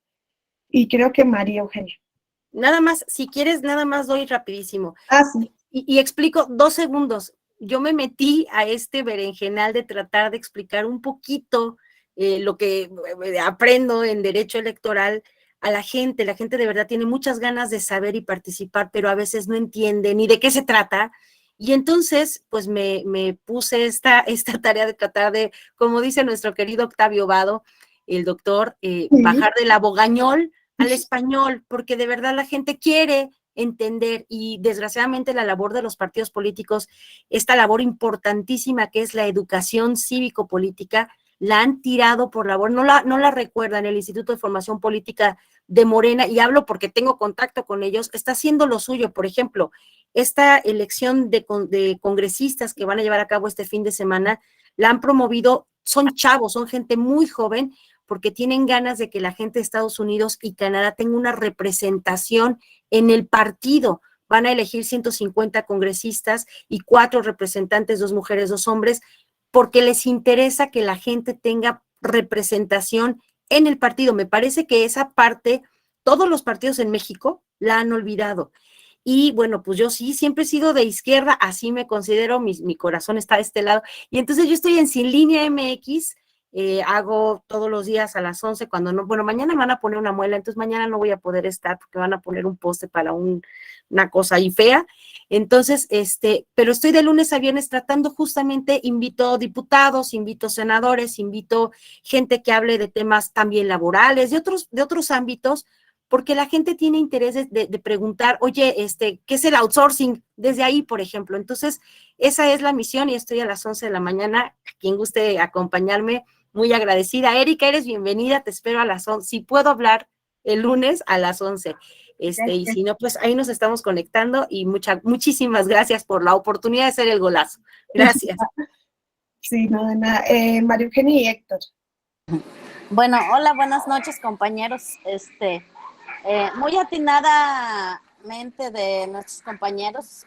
Y creo que María Eugenia. Nada más, si quieres, nada más doy rapidísimo. Sí. Y explico 2 segundos. Yo me metí a este berenjenal de tratar de explicar un poquito lo que aprendo en derecho electoral a la gente de verdad tiene muchas ganas de saber y participar, pero a veces no entiende ni de qué se trata. Y entonces, pues me puse esta tarea de tratar de, como dice nuestro querido Octavio Vado, el doctor, bajar del abogañol al español, porque de verdad la gente quiere entender, y desgraciadamente la labor de los partidos políticos, esta labor importantísima que es la educación cívico-política, la han tirado por labor, no la recuerdan. El Instituto de Formación Política de Morena, y hablo porque tengo contacto con ellos, está haciendo lo suyo. Por ejemplo, esta elección de congresistas que van a llevar a cabo este fin de semana, la han promovido, son chavos, son gente muy joven, porque tienen ganas de que la gente de Estados Unidos y Canadá tenga una representación en el partido. Van a elegir 150 congresistas y 4 representantes, 2 mujeres, 2 hombres, porque les interesa que la gente tenga representación en el partido. Me parece que esa parte, todos los partidos en México la han olvidado. Y bueno, pues yo sí, siempre he sido de izquierda, así me considero, mi corazón está de este lado. Y entonces yo estoy en Sin Línea MX, hago todos los días a las 11, cuando no, bueno, mañana me van a poner una muela, entonces mañana no voy a poder estar porque van a poner un poste para una cosa ahí fea. Entonces, pero estoy de lunes a viernes tratando justamente, invito diputados, invito senadores, invito gente que hable de temas también laborales, de otros ámbitos, porque la gente tiene interés de preguntar, oye, ¿qué es el outsourcing? Desde ahí, por ejemplo. Entonces, esa es la misión y estoy a las 11 de la mañana. Quien guste acompañarme, muy agradecida. Erika, eres bienvenida, te espero a las 11. Si puedo hablar el lunes a las 11. Y si no, pues ahí nos estamos conectando y muchísimas gracias por la oportunidad de hacer el golazo. Gracias. Sí, no, de nada. María Eugenia y Héctor. Bueno, hola, buenas noches, compañeros. Muy atinadamente de nuestros compañeros,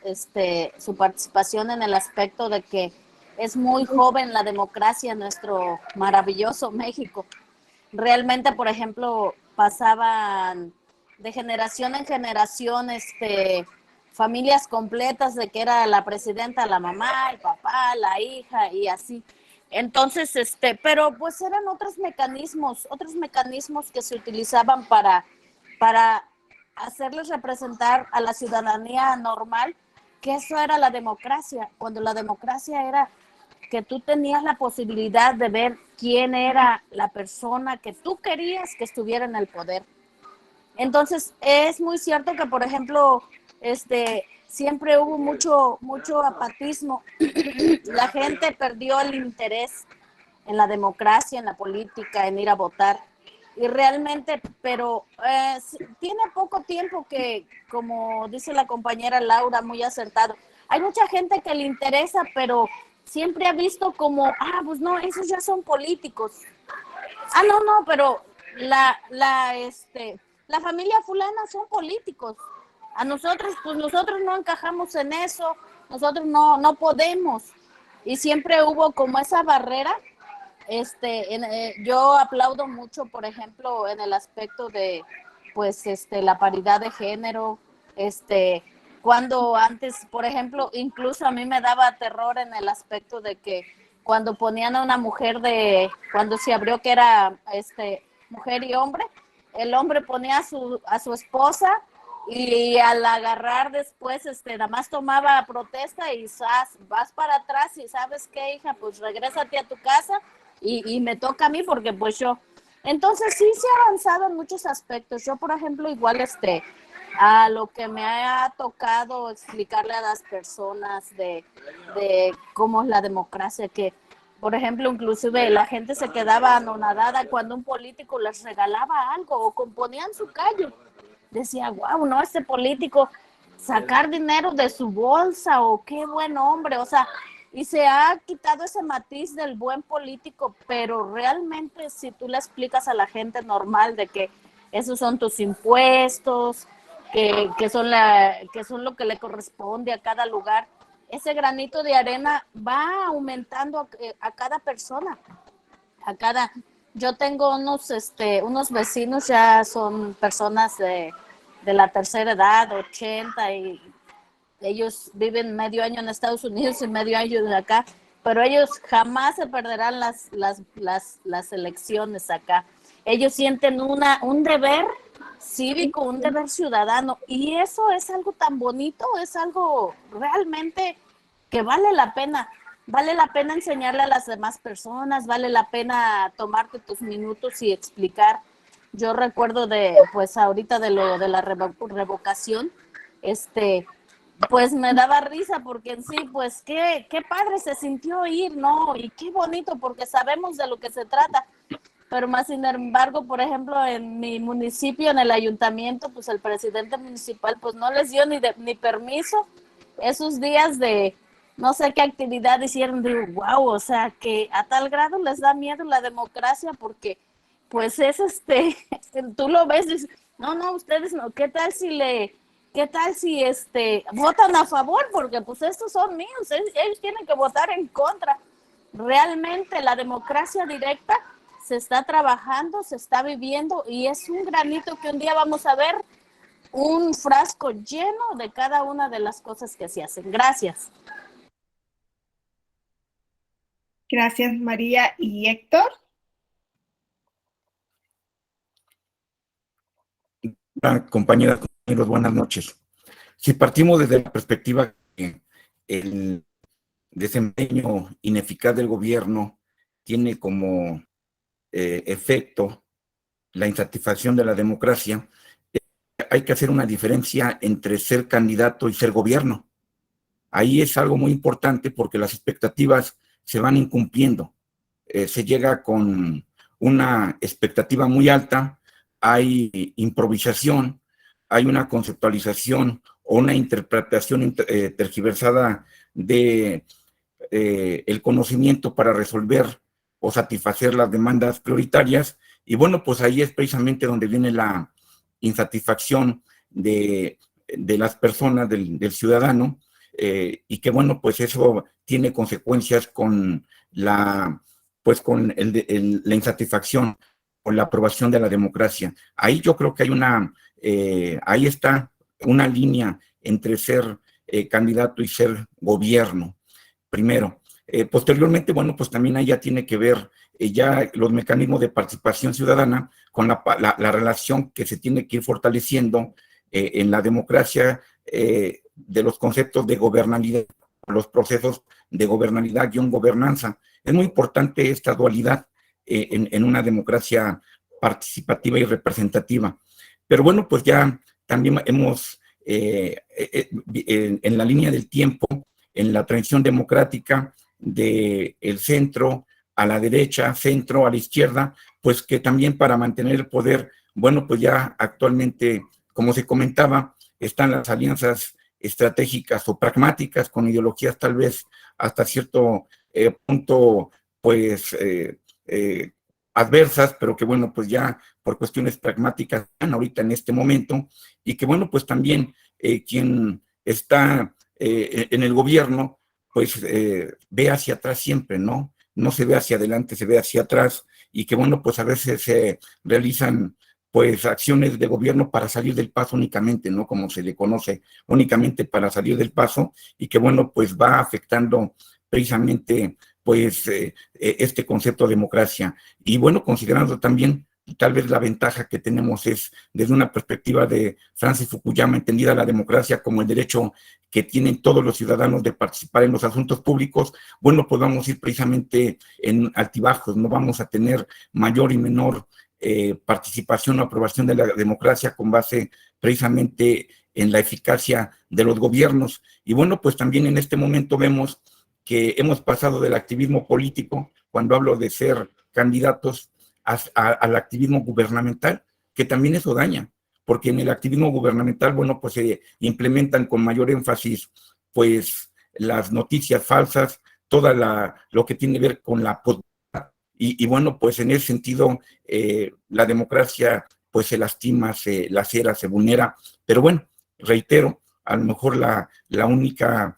su participación en el aspecto de que es muy joven la democracia en nuestro maravilloso México. Realmente, por ejemplo, pasaban de generación en generación, familias completas de que era la presidenta, la mamá, el papá, la hija y así. Entonces, pero pues eran otros mecanismos que se utilizaban para hacerles representar a la ciudadanía normal, que eso era la democracia, cuando la democracia era que tú tenías la posibilidad de ver quién era la persona que tú querías que estuviera en el poder. Entonces, es muy cierto que, por ejemplo, siempre hubo mucho apatismo. La gente perdió el interés en la democracia, en la política, en ir a votar. Y realmente, pero tiene poco tiempo que, como dice la compañera Laura, muy acertado, hay mucha gente que le interesa, pero siempre ha visto como, pues no, esos ya son políticos. No, pero la familia fulana son políticos. A nosotros, pues nosotros no encajamos en eso, nosotros no podemos. Y siempre hubo como esa barrera. Yo aplaudo mucho, por ejemplo, en el aspecto de, pues, la paridad de género, cuando antes, por ejemplo, incluso a mí me daba terror en el aspecto de que cuando ponían a una mujer cuando se abrió que era, mujer y hombre, el hombre ponía a su esposa y al agarrar después, nada más tomaba protesta y vas para atrás y ¿sabes qué, hija? Pues regrésate a tu casa. Y me toca a mí porque pues yo. Entonces sí se ha avanzado en muchos aspectos. Yo, por ejemplo, igual a lo que me ha tocado explicarle a las personas de cómo es la democracia, que, por ejemplo, inclusive la gente se quedaba anonadada cuando un político les regalaba algo o componían su callo. Decía, wow, no, este político sacar dinero de su bolsa o qué buen hombre, o sea, y se ha quitado ese matiz del buen político, pero realmente si tú le explicas a la gente normal de que esos son tus impuestos, que son lo que le corresponde a cada lugar, ese granito de arena va aumentando a cada persona, yo tengo unos vecinos, ya son personas de la tercera edad, 80, y ellos viven medio año en Estados Unidos y medio año de acá, pero ellos jamás se perderán las elecciones acá. Ellos sienten un deber cívico, un deber ciudadano. Y eso es algo tan bonito, es algo realmente que vale la pena. Vale la pena enseñarle a las demás personas, vale la pena tomarte tus minutos y explicar. Yo recuerdo pues ahorita de lo de la revocación, pues me daba risa porque en sí, pues qué padre se sintió ir, ¿no? Y qué bonito porque sabemos de lo que se trata. Pero más sin embargo, por ejemplo, en mi municipio, en el ayuntamiento, pues el presidente municipal pues no les dio ni permiso esos días de no sé qué actividad hicieron. Digo, wow, o sea, que a tal grado les da miedo la democracia porque pues es tú lo ves y dices, no, ustedes no, ¿qué tal si votan a favor? Porque pues estos son míos, ellos tienen que votar en contra. Realmente la democracia directa se está trabajando, se está viviendo y es un granito que un día vamos a ver un frasco lleno de cada una de las cosas que se hacen. Gracias. Gracias, María. ¿Y Héctor? Compañeras, compañeros, buenas noches. Si partimos desde la perspectiva que el desempeño ineficaz del gobierno tiene como efecto la insatisfacción de la democracia, hay que hacer una diferencia entre ser candidato y ser gobierno. Ahí es algo muy importante porque las expectativas se van incumpliendo. Se llega con una expectativa muy alta, hay improvisación, hay una conceptualización o una interpretación tergiversada de el conocimiento para resolver o satisfacer las demandas prioritarias. Y bueno, pues ahí es precisamente donde viene la insatisfacción de las personas, del ciudadano, y que bueno, pues eso tiene consecuencias con la insatisfacción con la aprobación de la democracia. Ahí yo creo que hay ahí está una línea entre ser candidato y ser gobierno, primero. Posteriormente, bueno, pues también ahí ya tiene que ver ya los mecanismos de participación ciudadana con la relación que se tiene que ir fortaleciendo en la democracia de los conceptos de gobernabilidad, los procesos de gobernabilidad-gobernanza. Es muy importante esta dualidad en una democracia participativa y representativa. Pero bueno, pues ya también hemos, en la línea del tiempo, en la transición democrática del centro a la derecha, centro a la izquierda, pues que también para mantener el poder, bueno, pues ya actualmente, como se comentaba, están las alianzas estratégicas o pragmáticas con ideologías tal vez hasta cierto punto, pues, adversas, pero que bueno, pues ya por cuestiones pragmáticas están ahorita en este momento, y que bueno, pues también quien está en el gobierno, pues ve hacia atrás siempre, ¿no? No se ve hacia adelante, se ve hacia atrás, y que bueno, pues a veces se realizan pues acciones de gobierno para salir del paso únicamente, ¿no? Como se le conoce, únicamente para salir del paso, y que bueno, pues va afectando precisamente pues este concepto de democracia. Y bueno, considerando también tal vez la ventaja que tenemos es desde una perspectiva de Francis Fukuyama, entendida la democracia como el derecho que tienen todos los ciudadanos de participar en los asuntos públicos. Bueno, pues vamos a ir precisamente en altibajos, no vamos a tener mayor y menor participación o aprobación de la democracia con base precisamente en la eficacia de los gobiernos. Y bueno, pues también en este momento vemos que hemos pasado del activismo político, cuando hablo de ser candidatos, al activismo gubernamental, que también eso daña, porque en el activismo gubernamental, bueno, pues se implementan con mayor énfasis, pues, las noticias falsas, lo que tiene que ver con la y bueno, pues en ese sentido, la democracia, pues se lastima, se lacera, se vulnera, pero bueno, reitero, a lo mejor la única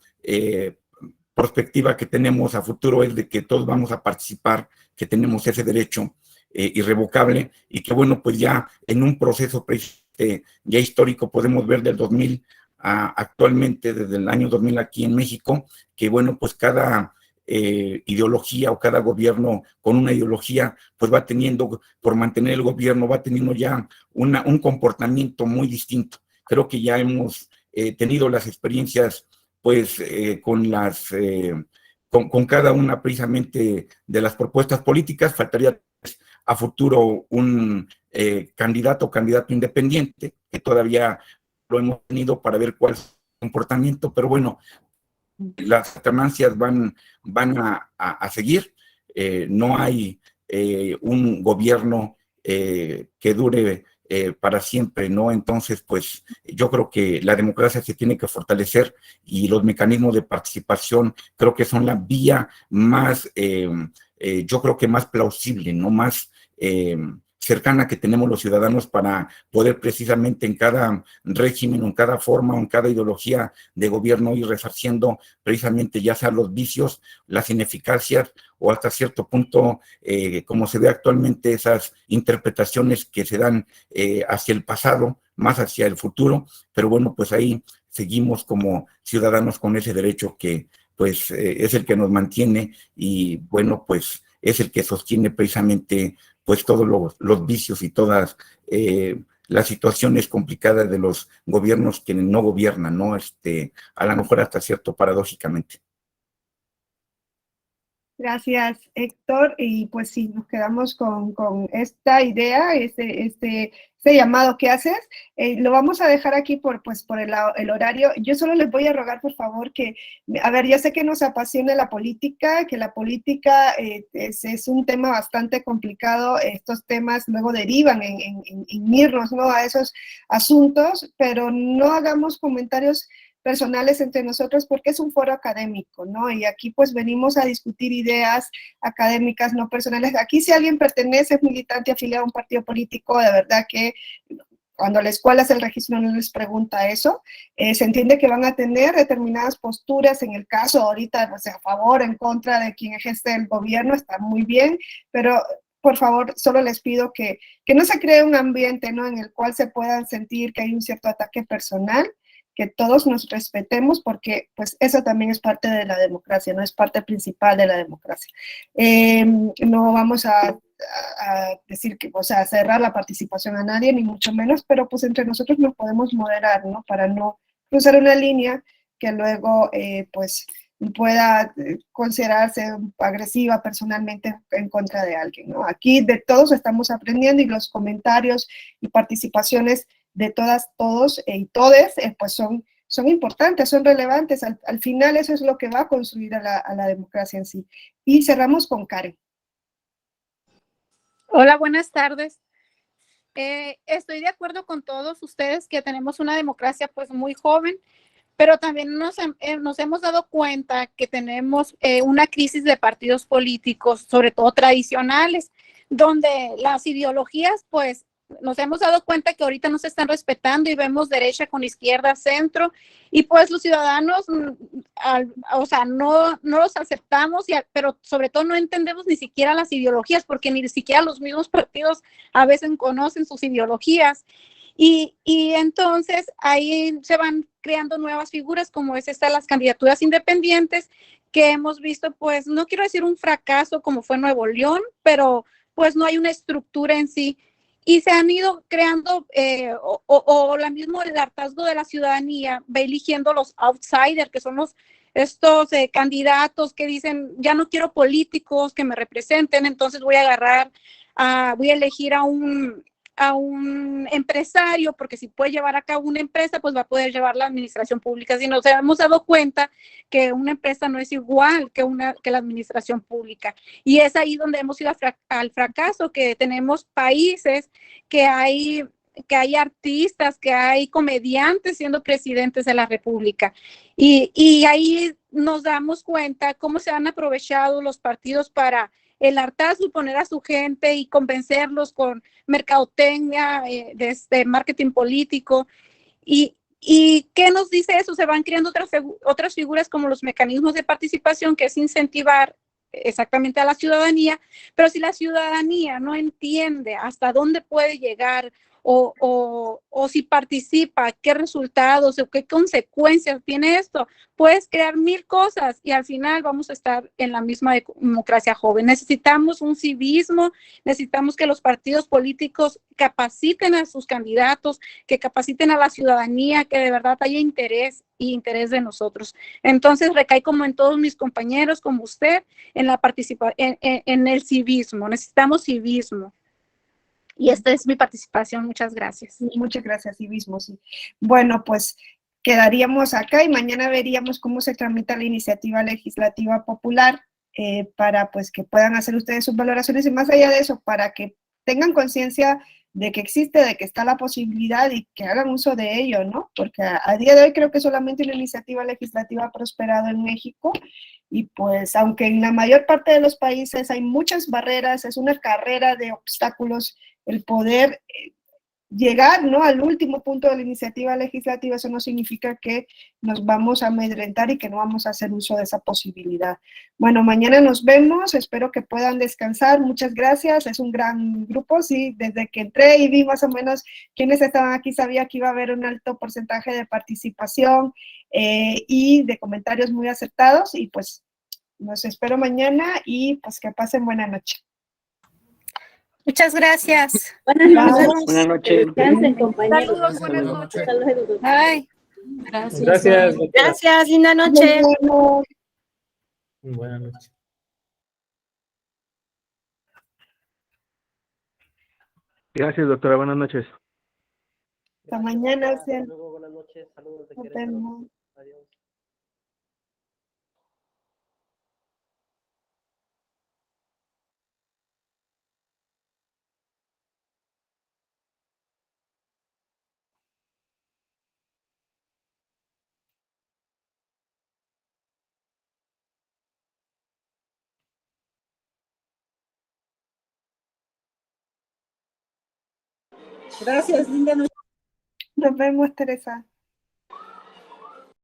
perspectiva que tenemos a futuro es de que todos vamos a participar, que tenemos ese derecho irrevocable, y que bueno, pues ya en un proceso ya histórico podemos ver del 2000 actualmente, desde el año 2000 aquí en México, que bueno, pues cada ideología o cada gobierno con una ideología, pues va teniendo, por mantener el gobierno, va teniendo ya un comportamiento muy distinto. Creo que ya hemos tenido las experiencias pues con cada una precisamente de las propuestas políticas. Faltaría a futuro un candidato o candidato independiente, que todavía lo hemos tenido para ver cuál es el comportamiento, pero bueno, las alternancias van a seguir. No hay un gobierno que dure para siempre, ¿no? Entonces, pues yo creo que la democracia se tiene que fortalecer y los mecanismos de participación creo que son la vía más, yo creo que más plausible, ¿no? Más cercana que tenemos los ciudadanos para poder precisamente en cada régimen, en cada forma, en cada ideología de gobierno ir resarciendo precisamente ya sea los vicios, las ineficacias o hasta cierto punto, como se ve actualmente, esas interpretaciones que se dan hacia el pasado, más hacia el futuro, pero bueno, pues ahí seguimos como ciudadanos con ese derecho que pues es el que nos mantiene y bueno, pues es el que sostiene precisamente pues todos los vicios y todas las situaciones complicadas de los gobiernos que no gobiernan, ¿no? A lo mejor hasta cierto paradójicamente. Gracias, Héctor. Y pues sí, nos quedamos con esta idea, este llamado que haces. Lo vamos a dejar aquí por el horario. Yo solo les voy a rogar, por favor, que, a ver, ya sé que nos apasiona la política, que la política es un tema bastante complicado. Estos temas luego derivan en irnos, ¿no?, a esos asuntos, pero no hagamos comentarios personales entre nosotros porque es un foro académico, ¿no? Y aquí pues venimos a discutir ideas académicas, no personales. Aquí si alguien pertenece, es militante, afiliado a un partido político, de verdad que cuando la escuela hace el registro no les pregunta eso, se entiende que van a tener determinadas posturas, en el caso ahorita, pues, a favor, en contra de quien ejerce el gobierno, está muy bien, pero por favor, solo les pido que no se cree un ambiente, ¿no?, en el cual se puedan sentir que hay un cierto ataque personal, que todos nos respetemos, porque pues eso también es parte de la democracia, no es parte principal de la democracia. No vamos a decir que, o sea, cerrar la participación a nadie, ni mucho menos, pero pues entre nosotros nos podemos moderar, ¿no?, para no cruzar una línea que luego pues pueda considerarse agresiva personalmente en contra de alguien, ¿no? Aquí de todos estamos aprendiendo y los comentarios y participaciones de todas, todos y todes, pues son importantes, son relevantes. Al final eso es lo que va a construir a la democracia en sí. Y cerramos con Karen. Hola, buenas tardes. Estoy de acuerdo con todos ustedes que tenemos una democracia pues muy joven, pero también nos hemos dado cuenta que tenemos una crisis de partidos políticos, sobre todo tradicionales, donde las ideologías pues nos hemos dado cuenta que ahorita no se están respetando y vemos derecha con izquierda, centro, y pues los ciudadanos, o sea, no los aceptamos, pero sobre todo no entendemos ni siquiera las ideologías, porque ni siquiera los mismos partidos a veces conocen sus ideologías. Y entonces ahí se van creando nuevas figuras, como es las candidaturas independientes, que hemos visto, pues, no quiero decir un fracaso como fue Nuevo León, pero pues no hay una estructura en sí. Y se han ido creando, o la mismo el hartazgo de la ciudadanía va eligiendo los outsiders, que son estos candidatos que dicen, ya no quiero políticos que me representen, entonces voy a elegir a un empresario, porque si puede llevar a cabo una empresa, pues va a poder llevar la administración pública. Si nos hemos dado cuenta que una empresa no es igual que la administración pública. Y es ahí donde hemos ido al fracaso, que tenemos países que hay artistas, que hay comediantes siendo presidentes de la República. Y ahí nos damos cuenta cómo se han aprovechado los partidos para el hartazgo y poner a su gente y convencerlos con mercadotecnia, de marketing político. ¿Y qué nos dice eso? Se van creando otras figuras como los mecanismos de participación, que es incentivar exactamente a la ciudadanía, pero si la ciudadanía no entiende hasta dónde puede llegar o si participa, qué resultados o qué consecuencias tiene esto. Puedes crear 1000 cosas y al final vamos a estar en la misma democracia joven. Necesitamos un civismo, necesitamos que los partidos políticos capaciten a sus candidatos, que capaciten a la ciudadanía, que de verdad haya interés y interés de nosotros. Entonces recae como en todos mis compañeros, como usted, en la en el civismo. Necesitamos civismo. Y esta es mi participación. Muchas gracias. Muchas gracias, civismo, sí. Bueno, pues quedaríamos acá y mañana veríamos cómo se tramita la iniciativa legislativa popular para pues que puedan hacer ustedes sus valoraciones y más allá de eso, para que tengan conciencia de que existe, de que está la posibilidad y que hagan uso de ello, ¿no? Porque a día de hoy creo que solamente una iniciativa legislativa ha prosperado en México y pues aunque en la mayor parte de los países hay muchas barreras, es una carrera de obstáculos el poder llegar, ¿no?, al último punto de la iniciativa legislativa. Eso no significa que nos vamos a amedrentar y que no vamos a hacer uso de esa posibilidad. Bueno, mañana nos vemos, espero que puedan descansar, muchas gracias, es un gran grupo, sí, desde que entré y vi más o menos quiénes estaban aquí, sabía que iba a haber un alto porcentaje de participación y de comentarios muy acertados, y pues los espero mañana y pues que pasen buena noche. Muchas gracias. Buenas noches. Descansen, compañeros. Saludos, buenas noches. Saludos. Ay. Gracias. Gracias, linda noche. Buenas noches. Gracias, doctora. Buenas noches. Hasta mañana. Hasta luego, buenas noches. Saludos de Nos Querétaro. vemos. Adiós. Gracias, linda noche. Nos vemos, Teresa.